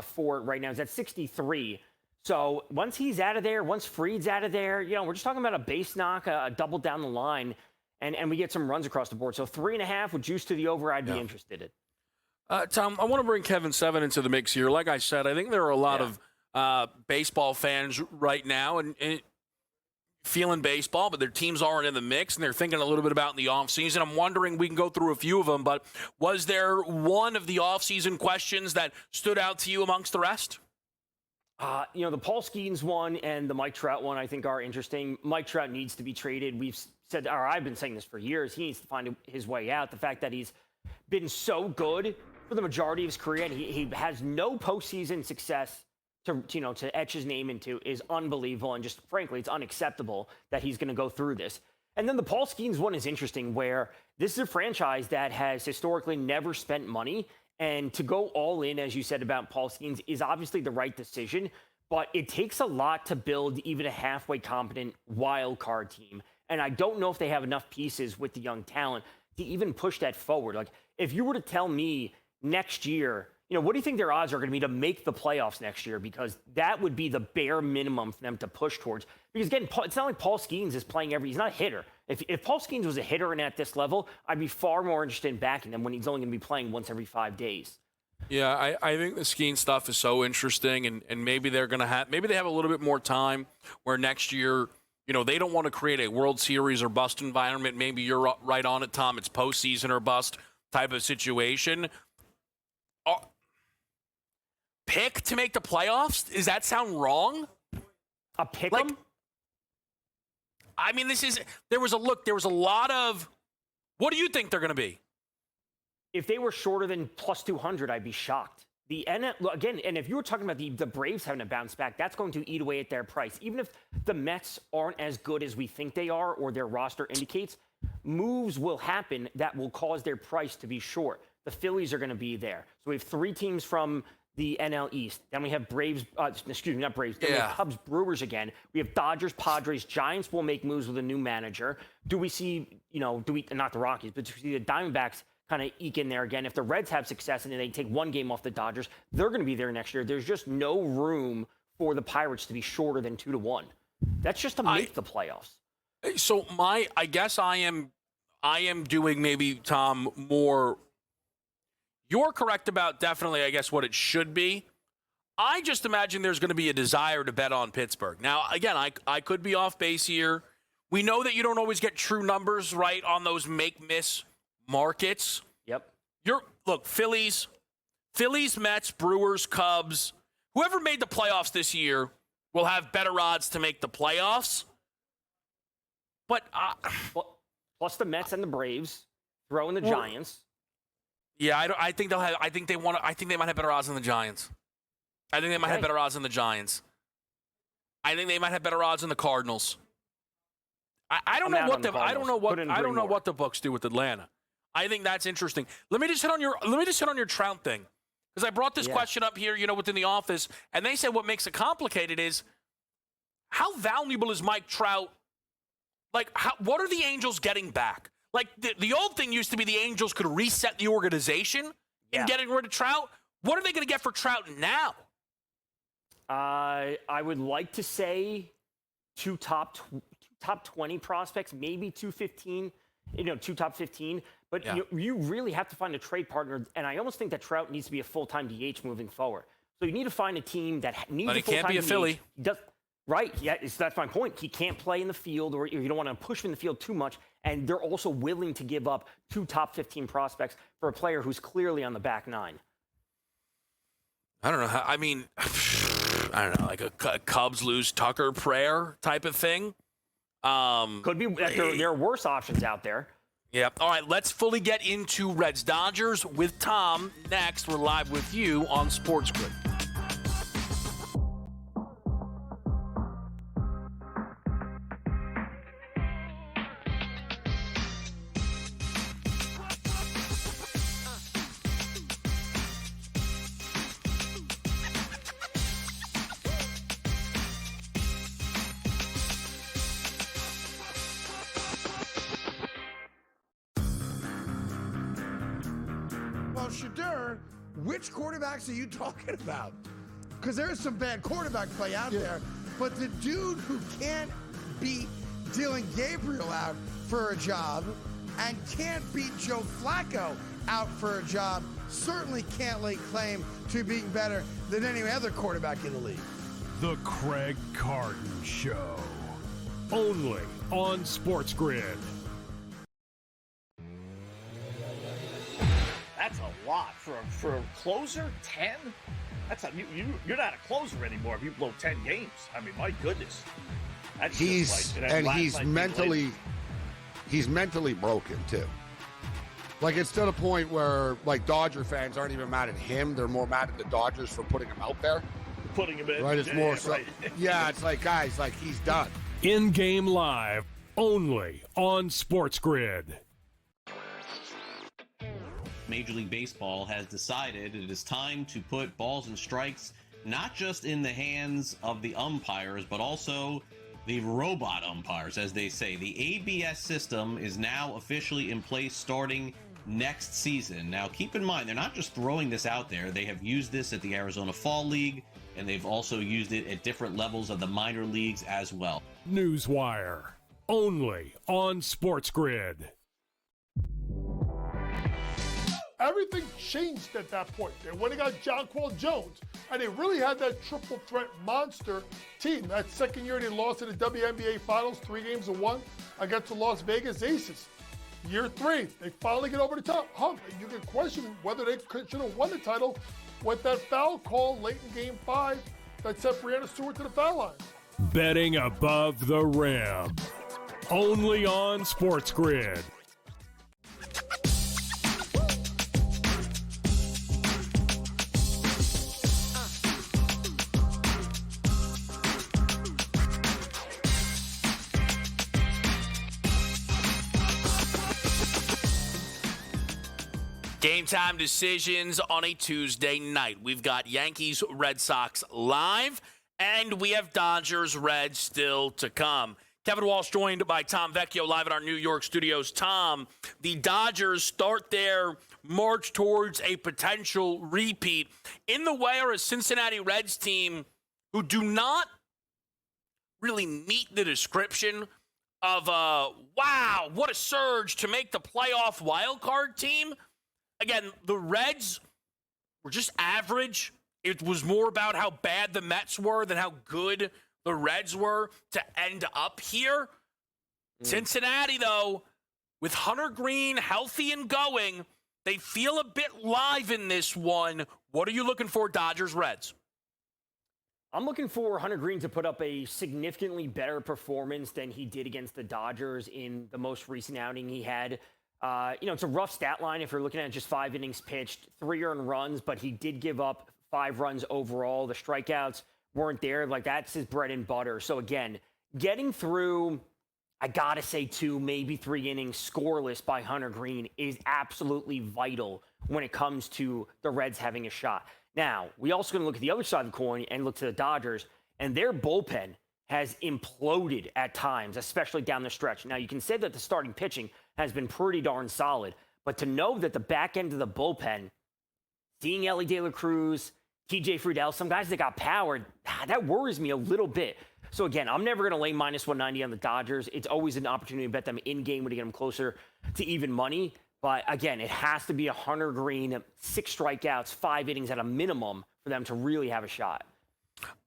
for right now. He's at 63. So once he's out of there, once Fried's out of there, we're just talking about a base knock, a double down the line, and we get some runs across the board. So 3.5 with juice to the over, I'd be interested in. Tom, I want to bring Kevin Seven into the mix here. Like I said, I think there are a lot of baseball fans right now and feeling baseball, but their teams aren't in the mix, and they're thinking a little bit about in the offseason. I'm wondering, we can go through a few of them, but was there one of the offseason questions that stood out to you amongst the rest? The Paul Skeens one and the Mike Trout one, I think, are interesting. Mike Trout needs to be traded. We've said, or I've been saying this for years, he needs to find his way out. The fact that he's been so good for the majority of his career and he has no postseason success to etch his name into is unbelievable. And just frankly, it's unacceptable that he's going to go through this. And then the Paul Skeens one is interesting, where this is a franchise that has historically never spent money. And to go all in, as you said about Paul Skeens, is obviously the right decision, but it takes a lot to build even a halfway competent wild card team. And I don't know if they have enough pieces with the young talent to even push that forward. Like, if you were to tell me next year, what do you think their odds are going to be to make the playoffs next year? Because that would be the bare minimum for them to push towards. Because again, it's not like Paul Skeens is playing he's not a hitter. If Paul Skeens was a hitter and at this level, I'd be far more interested in backing him when he's only going to be playing once every 5 days. Yeah, I think the Skeens stuff is so interesting, and maybe they're going to maybe they have a little bit more time where next year, they don't want to create a World Series or bust environment. Maybe you're right on it, Tom. It's postseason or bust type of situation. Pick to make the playoffs? Does that sound wrong? A pick? I mean, there was a lot of, what do you think they're going to be? If they were shorter than plus 200, I'd be shocked. Again, and if you were talking about the Braves having to bounce back, that's going to eat away at their price. Even if the Mets aren't as good as we think they are or their roster indicates, moves will happen that will cause their price to be short. The Phillies are going to be there. So we have 3 teams from the NL East. Then we have Braves, not Braves. Then we have Cubs, Brewers again. We have Dodgers, Padres, Giants will make moves with a new manager. Do we see, not the Rockies, but do we see the Diamondbacks kind of eke in there again? If the Reds have success and then they take 1 game off the Dodgers, they're going to be there next year. There's just no room for the Pirates to be shorter than 2-1. That's just to make the playoffs. So I guess I am doing maybe, Tom, more. You're correct about definitely, I guess, what it should be. I just imagine there's going to be a desire to bet on Pittsburgh. Now, again, I could be off base here. We know that you don't always get true numbers right on those make-miss markets. Yep. Look, Phillies, Mets, Brewers, Cubs, whoever made the playoffs this year will have better odds to make the playoffs. But plus the Mets and the Braves, throw in the Giants. Yeah, I think they'll have. I think they might have better odds than the Giants. I think they might have better odds than the Giants. I think they might have better odds than the Cardinals. I don't know what the books do with Atlanta. I think that's interesting. Let me just hit on your Trout thing, because I brought this question up here, within the office, and they said what makes it complicated is how valuable is Mike Trout? What are the Angels getting back? The old thing used to be the Angels could reset the organization in getting rid of Trout. What are they going to get for Trout now? I would like to say 2 top 20 prospects, maybe 215, 2 top 15. But you really have to find a trade partner. And I almost think that Trout needs to be a full-time DH moving forward. So you need to find a team that needs a full-time DH. But it can't be a Philly. Right. Yeah, that's my point. He can't play in the field, or you don't want to push him in the field too much. And they're also willing to give up 2 top 15 prospects for a player who's clearly on the back 9. I don't know. I mean, I don't know, like a Cubs lose Tucker prayer type of thing. Could be. There are worse options out there. Yeah. All right, let's fully get into Reds Dodgers with Tom next. We're live with you on SportsGrid. Well, Shadur, which quarterbacks are you talking about? Because there's some bad quarterback play out there, but the dude who can't beat Dylan Gabriel out for a job and can't beat Joe Flacco out for a job certainly can't lay claim to being better than any other quarterback in the league. The Craig Carton Show. Only on SportsGrid. That's a lot for a closer. 10. You're not a closer anymore if you blow 10 games. I mean, my goodness. That's he's mentally broken too. Like, it's to the point where, like, Dodger fans aren't even mad at him; they're more mad at the Dodgers for putting him out there. Putting him in, right? It's more so. Right. Yeah, it's like, guys, like, he's done. In-game live, only on SportsGrid. Major League Baseball has decided it is time to put balls and strikes not just in the hands of the umpires, but also the robot umpires, as they say. The ABS system is now officially in place starting next season. Now, keep in mind, they're not just throwing this out there. They have used this at the Arizona Fall League, and they've also used it at different levels of the minor leagues as well. Newswire, only on SportsGrid. Everything changed at that point. They went and got Jonquel Jones, and they really had that triple threat monster team. That second year they lost in the WNBA Finals, 3-1 against the Las Vegas Aces. Year 3, they finally get over the top hump. You can question whether they should have won the title with that foul call late in Game 5 that sent Breanna Stewart to the foul line. Betting above the rim, only on SportsGrid. Game time decisions on a Tuesday night. We've got Yankees, Red Sox live, and we have Dodgers, Reds still to come. Kevin Walsh joined by Tom Vecchio live at our New York studios. Tom, the Dodgers start their march towards a potential repeat in the way of a Cincinnati Reds team who do not really meet the description of wow, what a surge to make the playoff wildcard team. Again, the Reds were just average. It was more about how bad the Mets were than how good the Reds were to end up here. Cincinnati, though, with Hunter Green healthy and going, they feel a bit live in this one. What are you looking for, Dodgers, Reds? I'm looking for Hunter Green to put up a significantly better performance than he did against the Dodgers in the most recent outing he had. It's a rough stat line if you're looking at just 5 innings pitched, 3 earned runs, but he did give up 5 runs overall. The strikeouts weren't there. Like, that's his bread and butter. So, again, getting through, I got to say 2, maybe 3 innings scoreless by Hunter Green is absolutely vital when it comes to the Reds having a shot. Now, we also going to look at the other side of the coin and look to the Dodgers, and their bullpen has imploded at times, especially down the stretch. Now, you can say that the starting pitching has been pretty darn solid, but to know that the back end of the bullpen, seeing Ellie De La Cruz, TJ Friedel, some guys that got powered, that worries me a little bit. So again, I'm never going to lay minus 190 on the Dodgers. It's always an opportunity to bet them in game to get them closer to even money. But again, it has to be a Hunter Green, 6 strikeouts, 5 innings at a minimum for them to really have a shot.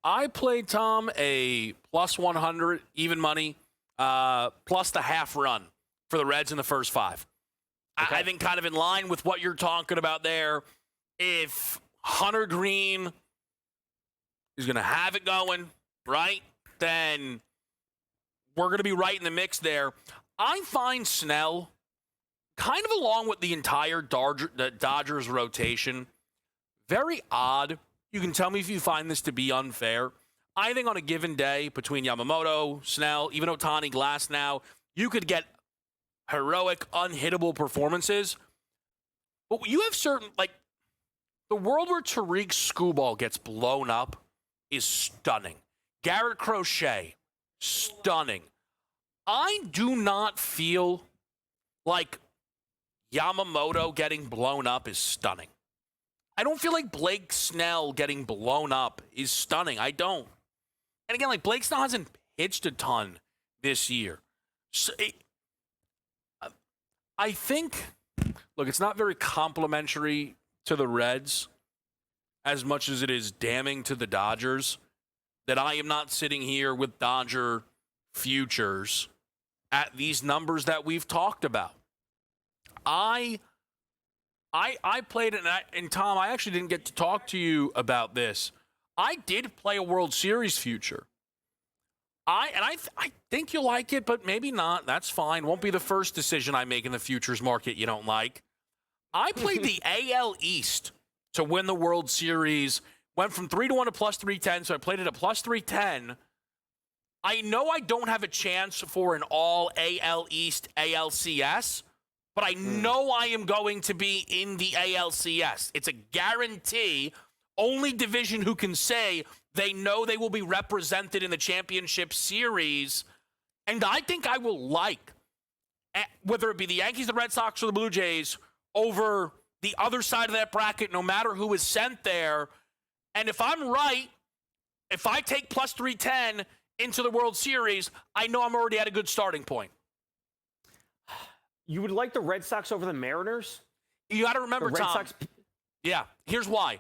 I played, Tom, a plus 100 even money, plus the half run for the Reds in the first 5. Okay. I think kind of in line with what you're talking about there. If Hunter Green is going to have it going, right, then we're going to be right in the mix there. I find Snell, kind of along with the entire Dodgers rotation, very odd. You can tell me if you find this to be unfair. I think on a given day between Yamamoto, Snell, even Ohtani, Glass now, you could get heroic, unhittable performances. But you have certain, like, the world where Tariq Skubal gets blown up is stunning. Garrett Crochet, stunning. I do not feel like Yamamoto getting blown up is stunning. I don't feel like Blake Snell getting blown up is stunning. I don't. And again, like Blake Snell hasn't pitched a ton this year. So I think, look, it's not very complimentary to the Reds as much as it is damning to the Dodgers that I am not sitting here with Dodger futures at these numbers that we've talked about. I played it, and Tom, I actually didn't get to talk to you about this. I did play a World Series future. I think you'll like it, but maybe not. That's fine. Won't be the first decision I make in the futures market you don't like. I played the AL East to win the World Series. Went from 3-1 to plus 310, so I played it at plus 310. I know I don't have a chance for an all AL East ALCS, but I know I am going to be in the ALCS. It's a guarantee. Only division who can say they know they will be represented in the championship series. And I think I will like, whether it be the Yankees, the Red Sox, or the Blue Jays, over the other side of that bracket, no matter who is sent there. And if I'm right, if I take plus 310 into the World Series, I know I'm already at a good starting point. You would like the Red Sox over the Mariners? You got to remember, the Red Tom. Sox... Yeah, here's why.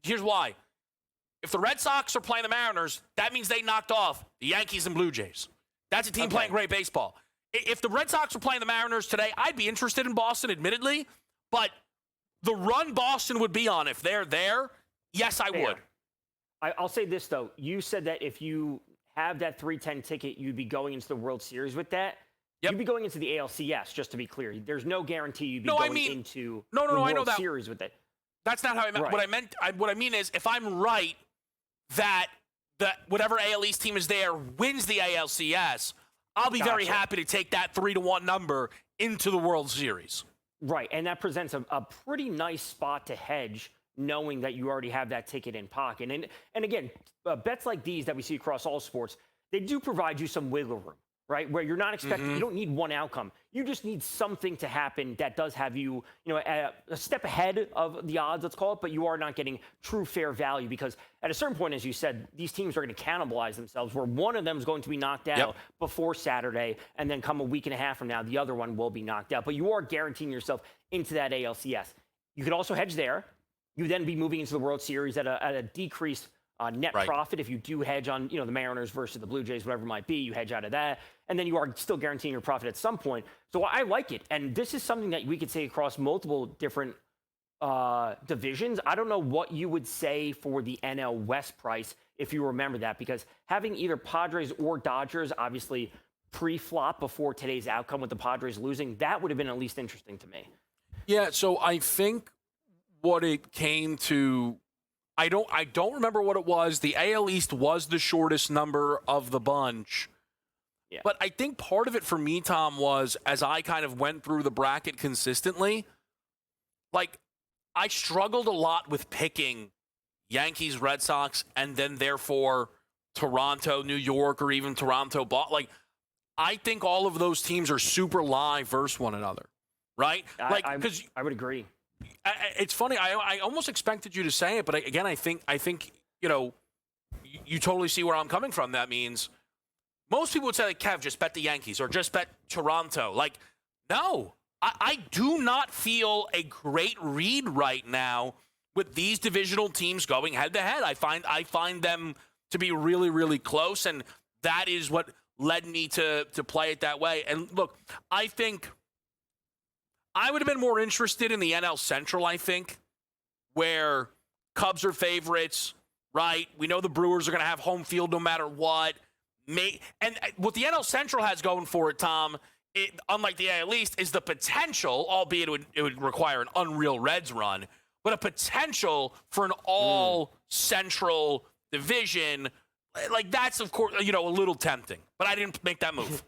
Here's why. If the Red Sox are playing the Mariners, that means they knocked off the Yankees and Blue Jays. That's a team playing great baseball. If the Red Sox were playing the Mariners today, I'd be interested in Boston, admittedly. But the run Boston would be on, if they're there, yes, I would. I'll say this, though. You said that if you have that 310 ticket, you'd be going into the World Series with that. Yep. You'd be going into the ALCS, just to be clear. There's no guarantee you'd be going into the World Series with it. That's not how I meant. Right. What I mean is, if I'm right that whatever AL East team is there wins the ALCS, I'll be very happy to take that 3-1 number into the World Series. Right, and that presents a pretty nice spot to hedge, knowing that you already have that ticket in pocket. And again, bets like these that we see across all sports, they do provide you some wiggle room, right? Where you're not expecting, you don't need one outcome. You just need something to happen that does have you, a step ahead of the odds, let's call it, but you are not getting true fair value because at a certain point, as you said, these teams are going to cannibalize themselves where one of them is going to be knocked out before Saturday, and then come a week and a half from now, the other one will be knocked out. But you are guaranteeing yourself into that ALCS. You could also hedge there. You then be moving into the World Series at a decreased net profit. If you do hedge on, the Mariners versus the Blue Jays, whatever it might be, you hedge out of that. And then you are still guaranteeing your profit at some point. So I like it. And this is something that we could say across multiple different divisions. I don't know what you would say for the NL West price, if you remember that, because having either Padres or Dodgers, obviously pre-flop before today's outcome with the Padres losing, that would have been at least interesting to me. Yeah, so I think what it came to, I don't remember what it was. The AL East was the shortest number of the bunch. Yeah. But I think part of it for me, Tom, was as I kind of went through the bracket consistently, like I struggled a lot with picking Yankees, Red Sox, and then therefore Toronto, New York, or even Toronto, Like I think all of those teams are super live versus one another, right? Because I would agree. It's funny. I almost expected you to say it, but again, I think you totally see where I'm coming from. That means most people would say, like, Kev, just bet the Yankees or just bet Toronto. Like, no, I do not feel a great read right now with these divisional teams going head to head. I find them to be really, really close, and that is what led me to play it that way. And look, I think I would have been more interested in the NL Central, I think, where Cubs are favorites, right? We know the Brewers are going to have home field no matter what. And what the NL Central has going for it, Tom, unlike the AL East, is the potential, albeit it would require an unreal Reds run, but a potential for an all-Central division. Like, that's, of course, a little tempting. But I didn't make that move.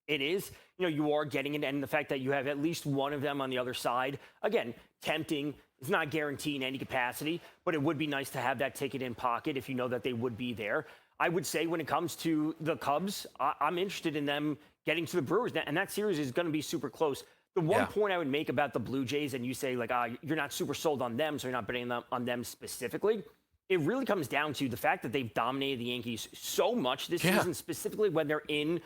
It is. You are getting it, and the fact that you have at least one of them on the other side, again, tempting. It's not guaranteed in any capacity, but it would be nice to have that ticket in pocket if you know that they would be there. I would say when it comes to the Cubs, I'm interested in them getting to the Brewers, and that series is going to be super close. The one point I would make about the Blue Jays, and you say, like, you're not super sold on them, so you're not betting on them specifically. It really comes down to the fact that they've dominated the Yankees so much this season, specifically when they're in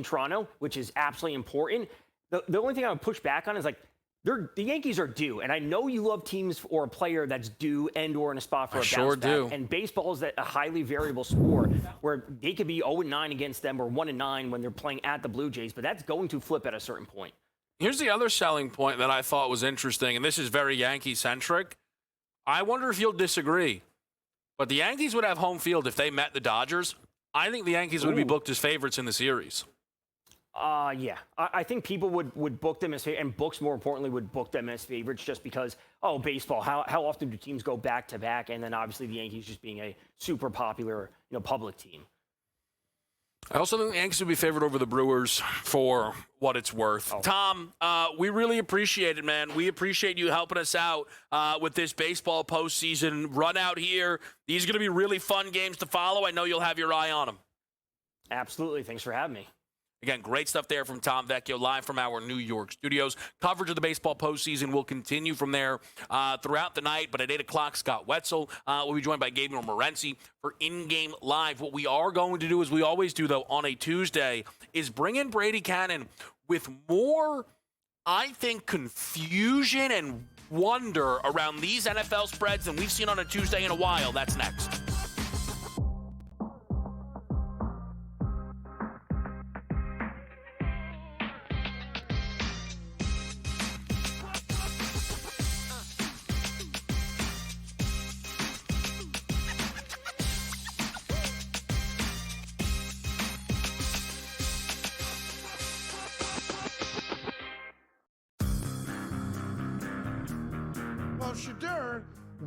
Toronto, which is absolutely important. The only thing I would push back on is, like, the Yankees are due, and I know you love teams or a player that's due and/or in a spot for a bounce back. And baseball is a highly variable sport where they could be 0-9 against them or 1-9 when they're playing at the Blue Jays, but that's going to flip at a certain point. Here's the other selling point that I thought was interesting, and this is very Yankee-centric. I wonder if you'll disagree, but the Yankees would have home field if they met the Dodgers. I think the Yankees would be booked as favorites in the series. Yeah. I think people would book them as favorites, and books, more importantly, would book them as favorites just because, baseball, how often do teams go back-to-back? And then obviously the Yankees just being a super popular, public team. I also think the Yankees would be favored over the Brewers for what it's worth. Tom, we really appreciate it, man. We appreciate you helping us out with this baseball postseason run out here. These are going to be really fun games to follow. I know you'll have your eye on them. Absolutely. Thanks for having me. Again, great stuff there from Tom Vecchio, live from our New York studios. Coverage of the baseball postseason will continue from there throughout the night. But at 8 o'clock, Scott Wetzel will be joined by Gabriel Morency for In-Game Live. What we are going to do, as we always do, though, on a Tuesday, is bring in Brady Cannon with more, I think, confusion and wonder around these NFL spreads than we've seen on a Tuesday in a while. That's next.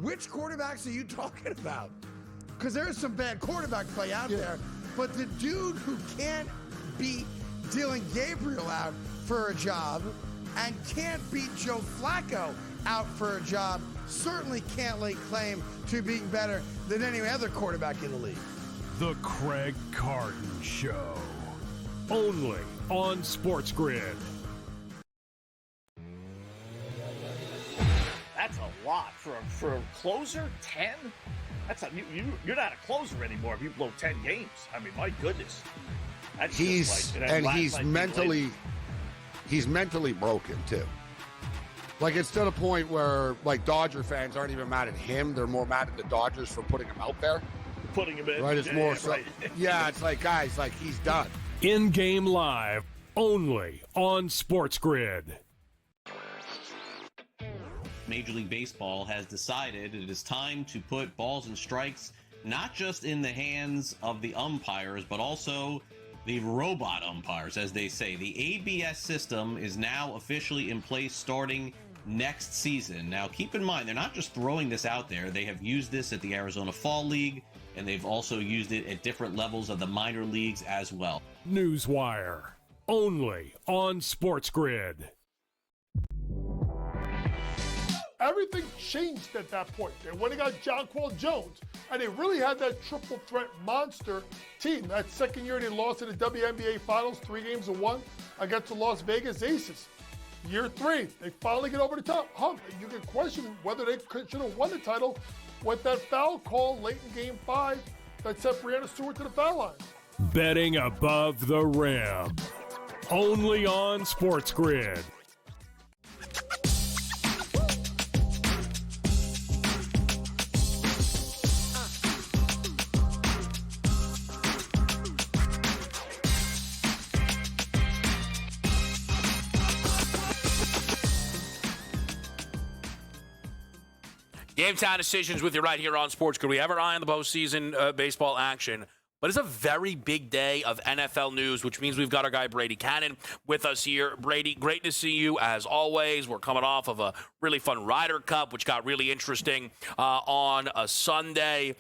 Which quarterbacks are you talking about? Because there is some bad quarterback play out there, but the dude who can't beat Dylan Gabriel out for a job and can't beat Joe Flacco out for a job certainly can't lay claim to being better than any other quarterback in the league. The Craig Carton Show. Only on SportsGrid. That's a lot for a closer. 10. That's you're not a closer anymore if you blow 10 games. I mean, my goodness. That's he's mentally broken too. Like, it's to the point where, like, Dodger fans aren't even mad at him; they're more mad at the Dodgers for putting him out there. Putting him in, right? It's more so. Right. Yeah, it's like, guys, like, he's done. In-Game Live, only on SportsGrid. Major League Baseball has decided it is time to put balls and strikes not just in the hands of the umpires, but also the robot umpires, as they say. The ABS system is now officially in place starting next season. Now, keep in mind, they're not just throwing this out there. They have used this at the Arizona Fall League, and they've also used it at different levels of the minor leagues as well. Newswire, only on SportsGrid. Everything changed at that point. They went and got Jonquil Jones, and they really had that triple threat monster team. That second year they lost in the WNBA Finals, 3-1 against the Las Vegas Aces. Year 3, they finally get over the top hump. And you can question whether they should have won the title with that foul call late in Game 5 that sent Breanna Stewart to the foul line. Betting above the rim, only on SportsGrid. Game time decisions with you right here on SportsGrid. We have our eye on the postseason baseball action, but it's a very big day of NFL news, which means we've got our guy Brady Cannon with us here. Brady, great to see you as always. We're coming off of a really fun Ryder Cup, which got really interesting on a Sunday.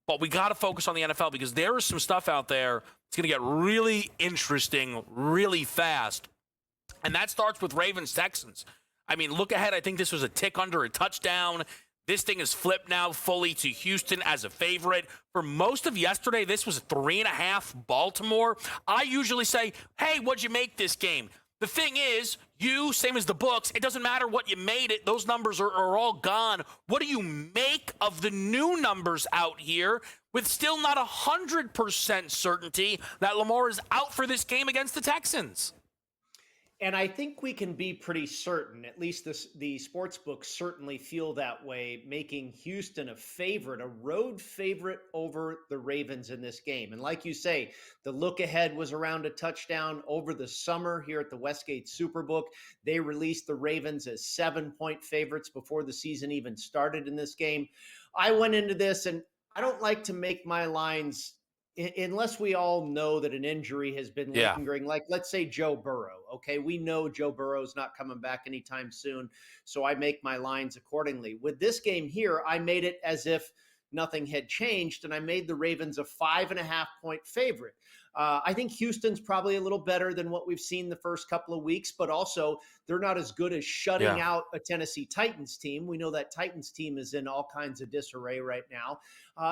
But we got to focus on the NFL because there is some stuff out there that's going to get really interesting really fast. And that starts with Ravens-Texans. I mean, look ahead. I think this was a tick under a touchdown. This thing is flipped now fully to Houston as a favorite. For most of yesterday, this was 3.5 Baltimore. I usually say, hey, what'd you make this game? The thing is, you, same as the books, it doesn't matter what you made it. Those numbers are all gone. What do you make of the new numbers out here with still not 100% certainty that Lamar is out for this game against the Texans? And I think we can be pretty certain, at least the sports books certainly feel that way, making Houston a road favorite over the Ravens in this game. And like you say, the look ahead was around a touchdown over the summer here at the Westgate Superbook. They released the Ravens as 7-point favorites before the season even started in this game. I went into this, and I don't like to make my lines unless we all know that an injury has been lingering, like let's say Joe Burrow. Okay, we know Joe Burrow's not coming back anytime soon, so I make my lines accordingly. With this game here, I made it as if nothing had changed, and I made the Ravens a 5.5-point favorite. I think Houston's probably a little better than what we've seen the first couple of weeks, but also they're not as good as shutting out a Tennessee Titans team. We know that Titans team is in all kinds of disarray right now,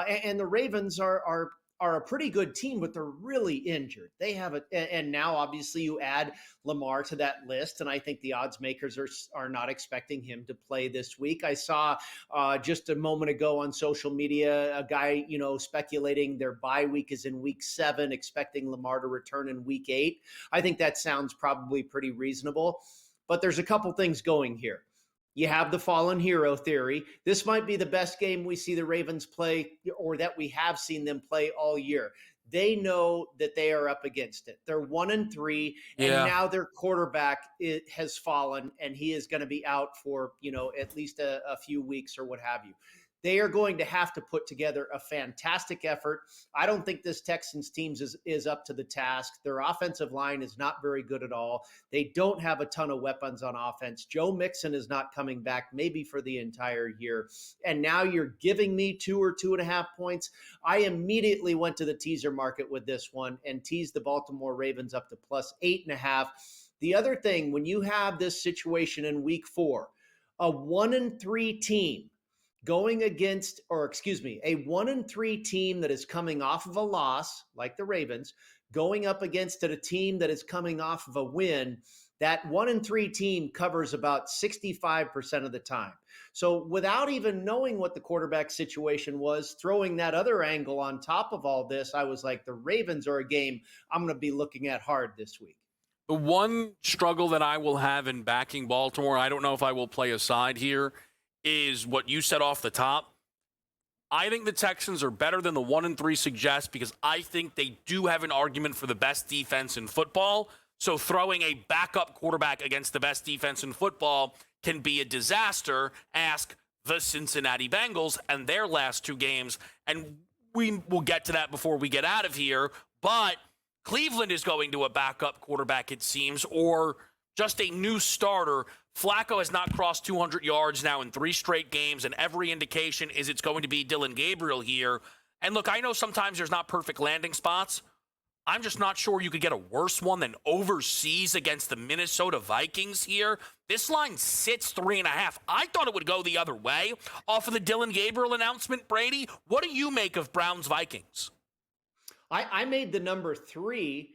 and the Ravens are a pretty good team, but they're really injured. They have and now obviously you add Lamar to that list, and I think the odds makers are not expecting him to play this week. I saw just a moment ago on social media a guy, speculating their bye week is in week 7, expecting Lamar to return in week 8. I think that sounds probably pretty reasonable, but there's a couple things going here. You have the fallen hero theory. This might be the best game we see the Ravens play, or that we have seen them play all year. They know that they are up against it. They're 1-3, and now their quarterback has fallen, and he is going to be out for, at least a few weeks or what have you. They are going to have to put together a fantastic effort. I don't think this Texans team is up to the task. Their offensive line is not very good at all. They don't have a ton of weapons on offense. Joe Mixon is not coming back maybe for the entire year. And now you're giving me 2 or 2.5 points. I immediately went to the teaser market with this one and teased the Baltimore Ravens up to plus 8.5. The other thing, when you have this situation in week 4, a 1-3 team, going against, a 1-3 team that is coming off of a loss, like the Ravens, going up against a team that is coming off of a win, that 1-3 team covers about 65% of the time. So without even knowing what the quarterback situation was, throwing that other angle on top of all this, I was like, the Ravens are a game I'm going to be looking at hard this week. The one struggle that I will have in backing Baltimore, I don't know if I will play a side here, is what you said off the top. I think the Texans are better than the 1-3 suggests, because I think they do have an argument for the best defense in football. So throwing a backup quarterback against the best defense in football can be a disaster. Ask the Cincinnati Bengals and their last 2 games. And we will get to that before we get out of here. But Cleveland is going to a backup quarterback, it seems, or just a new starter. Flacco has not crossed 200 yards now in 3 straight games, and every indication is it's going to be Dylan Gabriel here. And look, I know sometimes there's not perfect landing spots. I'm just not sure you could get a worse one than overseas against the Minnesota Vikings here. This line sits 3.5. I thought it would go the other way off of the Dylan Gabriel announcement, Brady. What do you make of Browns Vikings? I made the number 3.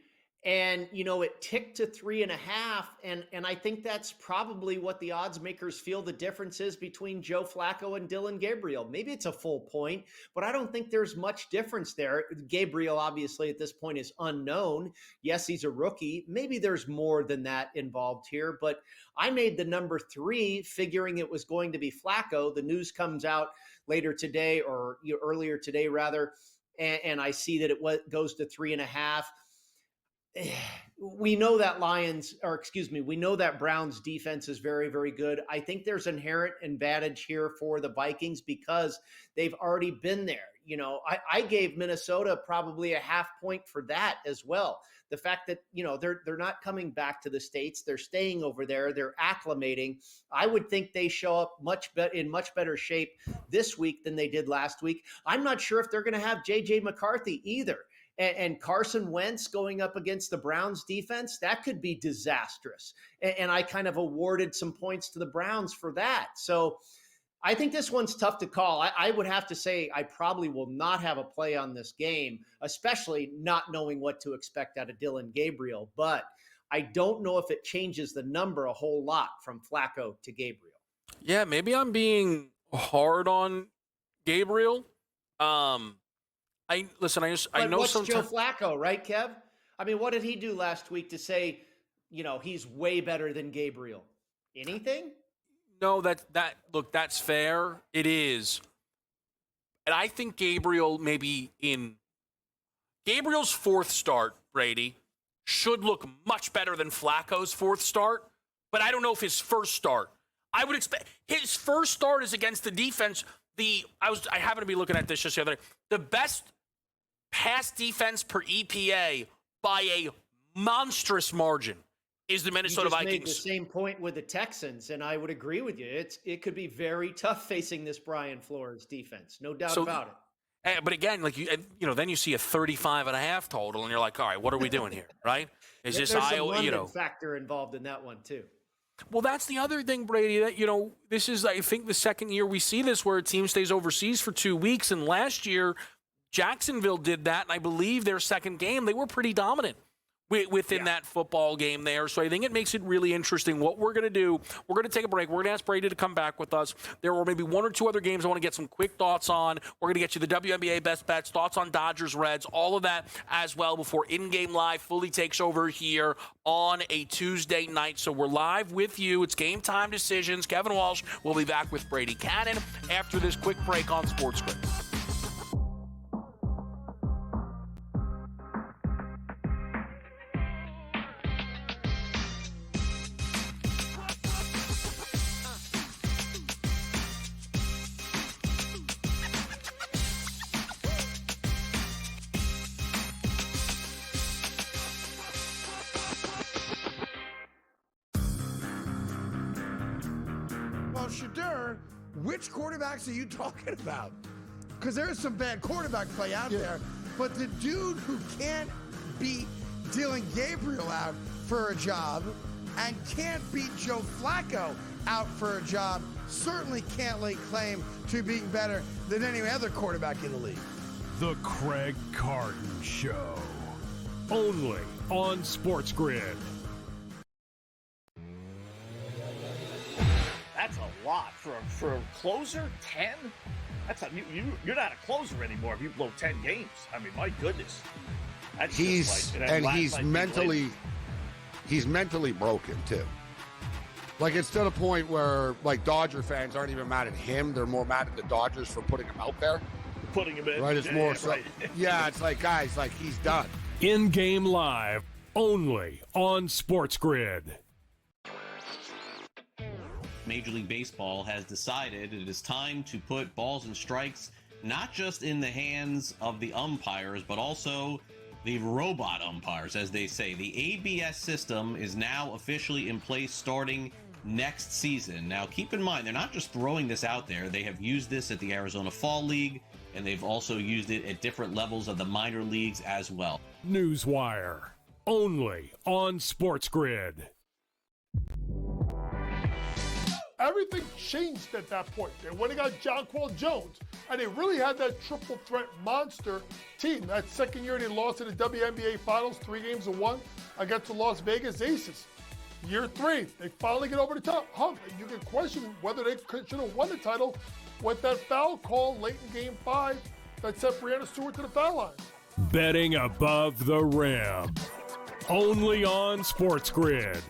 And, it ticked to 3.5. And I think that's probably what the odds makers feel the difference is between Joe Flacco and Dylan Gabriel. Maybe it's a full point, but I don't think there's much difference there. Gabriel, obviously, at this point is unknown. Yes, he's a rookie. Maybe there's more than that involved here, but I made the number 3 figuring it was going to be Flacco. The news comes out later today, or earlier today, rather, and I see that it goes to 3.5. We know that we know that Browns defense is very, very good. I think there's inherent advantage here for the Vikings because they've already been there. I gave Minnesota probably a 0.5 point for that as well. The fact that, they're not coming back to the States. They're staying over there. They're acclimating. I would think they show up in much better shape this week than they did last week. I'm not sure if they're going to have J.J. McCarthy either. And Carson Wentz going up against the Browns defense, that could be disastrous. And I kind of awarded some points to the Browns for that. So I think this one's tough to call. I would have to say I probably will not have a play on this game, especially not knowing what to expect out of Dylan Gabriel. But I don't know if it changes the number a whole lot from Flacco to Gabriel. Yeah, maybe I'm being hard on Gabriel. I know what's sometimes Joe Flacco, right, Kev? I mean, what did he do last week to say, he's way better than Gabriel? Anything? No, that's fair. It is. And I think Gabriel maybe in Gabriel's fourth start, Brady, should look much better than Flacco's fourth start, but I don't know if his first start. I would expect his first start is against the defense. I happen to be looking at this just the other day. The best pass defense per EPA by a monstrous margin is the Minnesota Vikings. Made the same point with the Texans, and I would agree with you. It could be very tough facing this Brian Flores defense, no doubt about it. But again, then you see a 35.5 total, and you're like, all right, what are we doing here, right? Is this Iowa? There's a factor involved in that one too. Well, that's the other thing, Brady, that, this is, I think, the second year we see this where a team stays overseas for 2 weeks. And last year, Jacksonville did that. And I believe their second game, they were pretty dominant within that football game there. So I think it makes it really interesting. What we're going to do, we're going to take a break. We're going to ask Brady to come back with us. There were maybe one or two other games I want to get some quick thoughts on. We're going to get you the WNBA best bets, thoughts on Dodgers, Reds, all of that as well before In-Game Live fully takes over here on a Tuesday night. So we're live with you. It's Game Time Decisions. Kevin Walsh will be back with Brady Cannon after this quick break on SportsGrid. Shadur, which quarterbacks are you talking about? Because there's some bad quarterback play out there, but the dude who can't beat Dylan Gabriel out for a job and can't beat Joe Flacco out for a job certainly can't lay claim to being better than any other quarterback in the league. The Craig Carton Show, only on SportsGrid. That's a lot for a closer. 10. You're not a closer anymore if you blow 10 games. I mean, my goodness. He's mentally broken too. Like, it's to the point where Dodger fans aren't even mad at him; they're more mad at the Dodgers for putting him out there, putting him in. Right? It's more so. Right. Yeah, it's like, guys, he's done. In-Game Live, only on SportsGrid. Major League Baseball has decided it is time to put balls and strikes not just in the hands of the umpires, but also the robot umpires, as they say. The ABS system is now officially in place starting next season. Now, keep in mind, they're not just throwing this out there. They have used this at the Arizona Fall League, and they've also used it at different levels of the minor leagues as well. Newswire, only on SportsGrid. Everything changed at that point. They went and got Jonquel Jones, and they really had that triple threat monster team. That second year they lost in the WNBA Finals, 3-1 against the Las Vegas Aces. Year 3, they finally get over the top hump. You can question whether they should have won the title with that foul call late in Game 5 that sent Breanna Stewart to the foul line. Betting above the rim, only on SportsGrid.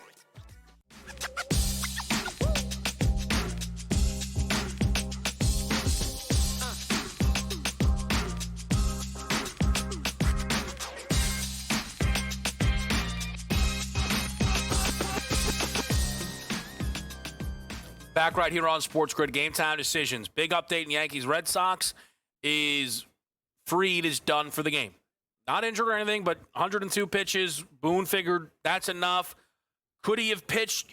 Back right here on SportsGrid, Game Time Decisions. Big update in Yankees Red Sox is Fried is done for the game. Not injured or anything, but 102 pitches. Boone figured that's enough. Could he have pitched,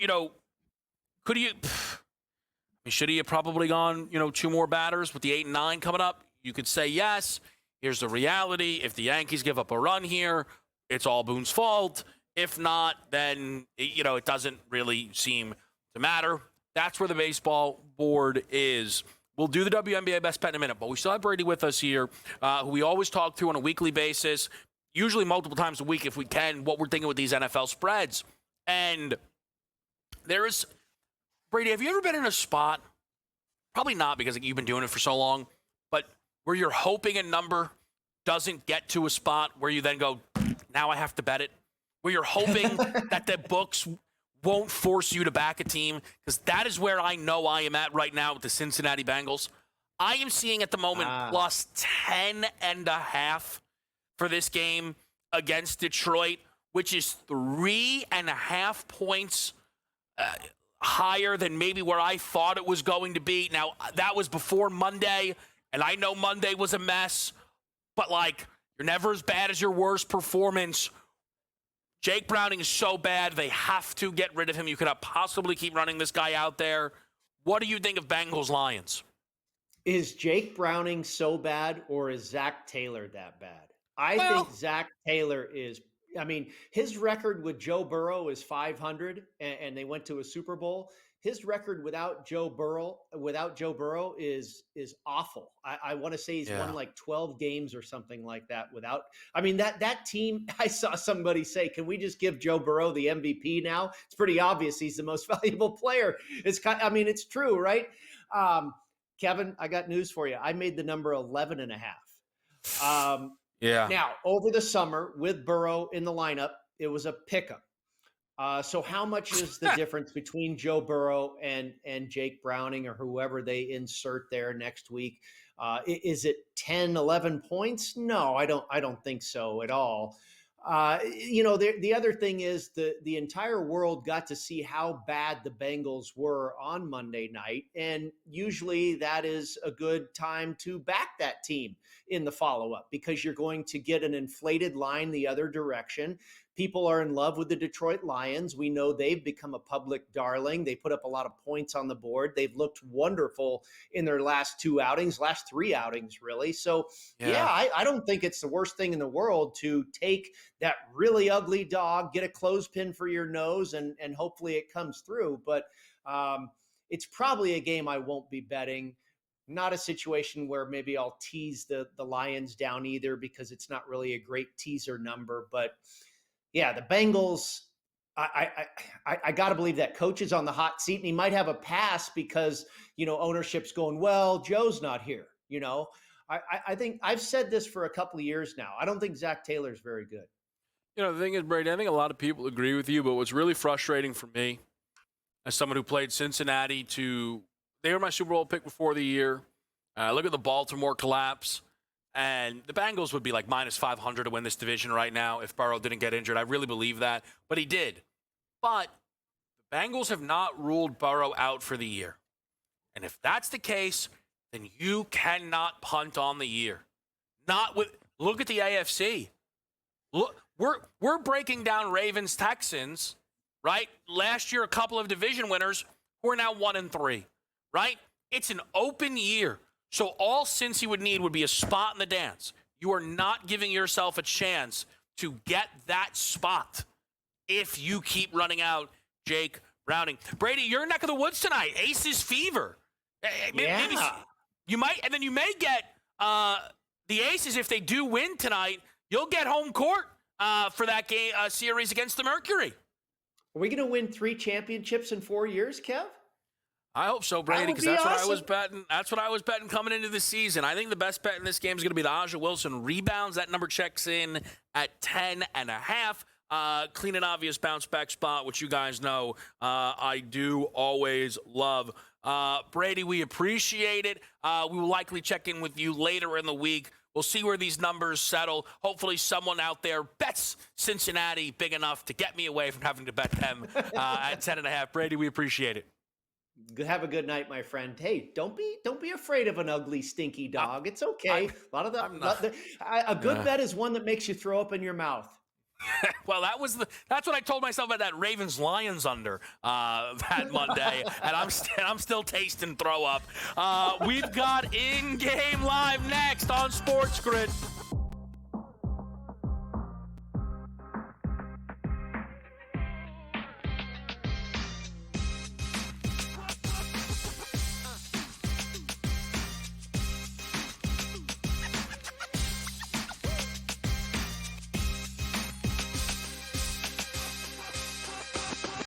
should he have probably gone, 2 more batters with the 8 and 9 coming up? You could say yes. Here's the reality. If the Yankees give up a run here, it's all Boone's fault. If not, then, it doesn't really seem to matter. That's where the baseball board is. We'll do the WNBA best bet in a minute, but we still have Brady with us here, who we always talk to on a weekly basis. usually multiple times a week if we can, what we're thinking with these NFL spreads. And Brady, have you ever been in a spot, probably not because you've been doing it for so long, but where you're hoping a number doesn't get to a spot where you then go, now I have to bet it? Where you're hoping that the books won't force you to back a team? Because that is where I know I am at right now with the Cincinnati Bengals. I am seeing at the moment plus 10.5 for this game against Detroit, which is 3.5 points higher than maybe where I thought it was going to be. Now, that was before Monday, and I know Monday was a mess, but you're never as bad as your worst performance. Jake Browning is so bad, they have to get rid of him. You cannot possibly keep running this guy out there. What do you think of Bengals-Lions? Is Jake Browning so bad, or is Zach Taylor that bad? I think Zach Taylor is – his record with Joe Burrow is 500, and they went to a Super Bowl. His record without Joe Burrow is awful. I want to say he's won 12 games or something like that without. That team. I saw somebody say, "Can we just give Joe Burrow the MVP now?" It's pretty obvious he's the most valuable player. It's true, right? Kevin, I got news for you. I made the number 11.5. Now over the summer with Burrow in the lineup, it was a pickup. So how much is the difference between Joe Burrow and Jake Browning or whoever they insert there next week? Is it 10, 11 points? No, I don't think so at all. The other thing is the entire world got to see how bad the Bengals were on Monday night. And usually that is a good time to back that team in the follow-up because you're going to get an inflated line the other direction. People are in love with the Detroit Lions. We know they've become a public darling. They put up a lot of points on the board. They've looked wonderful in their last three outings, really. So, I don't think it's the worst thing in the world to take that really ugly dog, get a clothespin for your nose, and hopefully it comes through. But it's probably a game I won't be betting. Not a situation where maybe I'll tease the Lions down either because it's not really a great teaser number. But yeah, the Bengals, I got to believe that coach is on the hot seat and he might have a pass because, ownership's going, well, Joe's not here. I think I've said this for a couple of years now. I don't think Zach Taylor's very good. The thing is, Brady, I think a lot of people agree with you, but what's really frustrating for me as someone who played Cincinnati they were my Super Bowl pick before the year. Look at the Baltimore collapse. And the Bengals would be like minus 500 to win this division right now if Burrow didn't get injured. I really believe that. But he did. But the Bengals have not ruled Burrow out for the year. And if that's the case, then you cannot punt on the year. Look at the AFC. Look, we're breaking down Ravens, Texans, right? Last year, a couple of division winners who are now 1-3, right? It's an open year. So all Cincy would need would be a spot in the dance. You are not giving yourself a chance to get that spot if you keep running out Jake Browning. Brady, you're neck of the woods tonight. Aces fever. Maybe you might, and then you may get the Aces if they do win tonight. You'll get home court for that game series against the Mercury. Are we going to win 3 championships in 4 years, Kev? I hope so, Brady, because that's awesome. What I was betting. That's what I was betting coming into the season. I think the best bet in this game is going to be the Aja Wilson rebounds. That number checks in at 10.5. Clean and obvious bounce back spot, which you guys know I do always love. Brady, we appreciate it. We will likely check in with you later in the week. We'll see where these numbers settle. Hopefully someone out there bets Cincinnati big enough to get me away from having to bet them at 10.5. Brady, we appreciate it. Have a good night, my friend. Hey, don't be afraid of an ugly, stinky dog. It's okay. A good bet is one that makes you throw up in your mouth. Well, that's what I told myself about that Ravens Lions under that Monday, and I'm still tasting throw up. We've got In Game Live next on SportsGrid.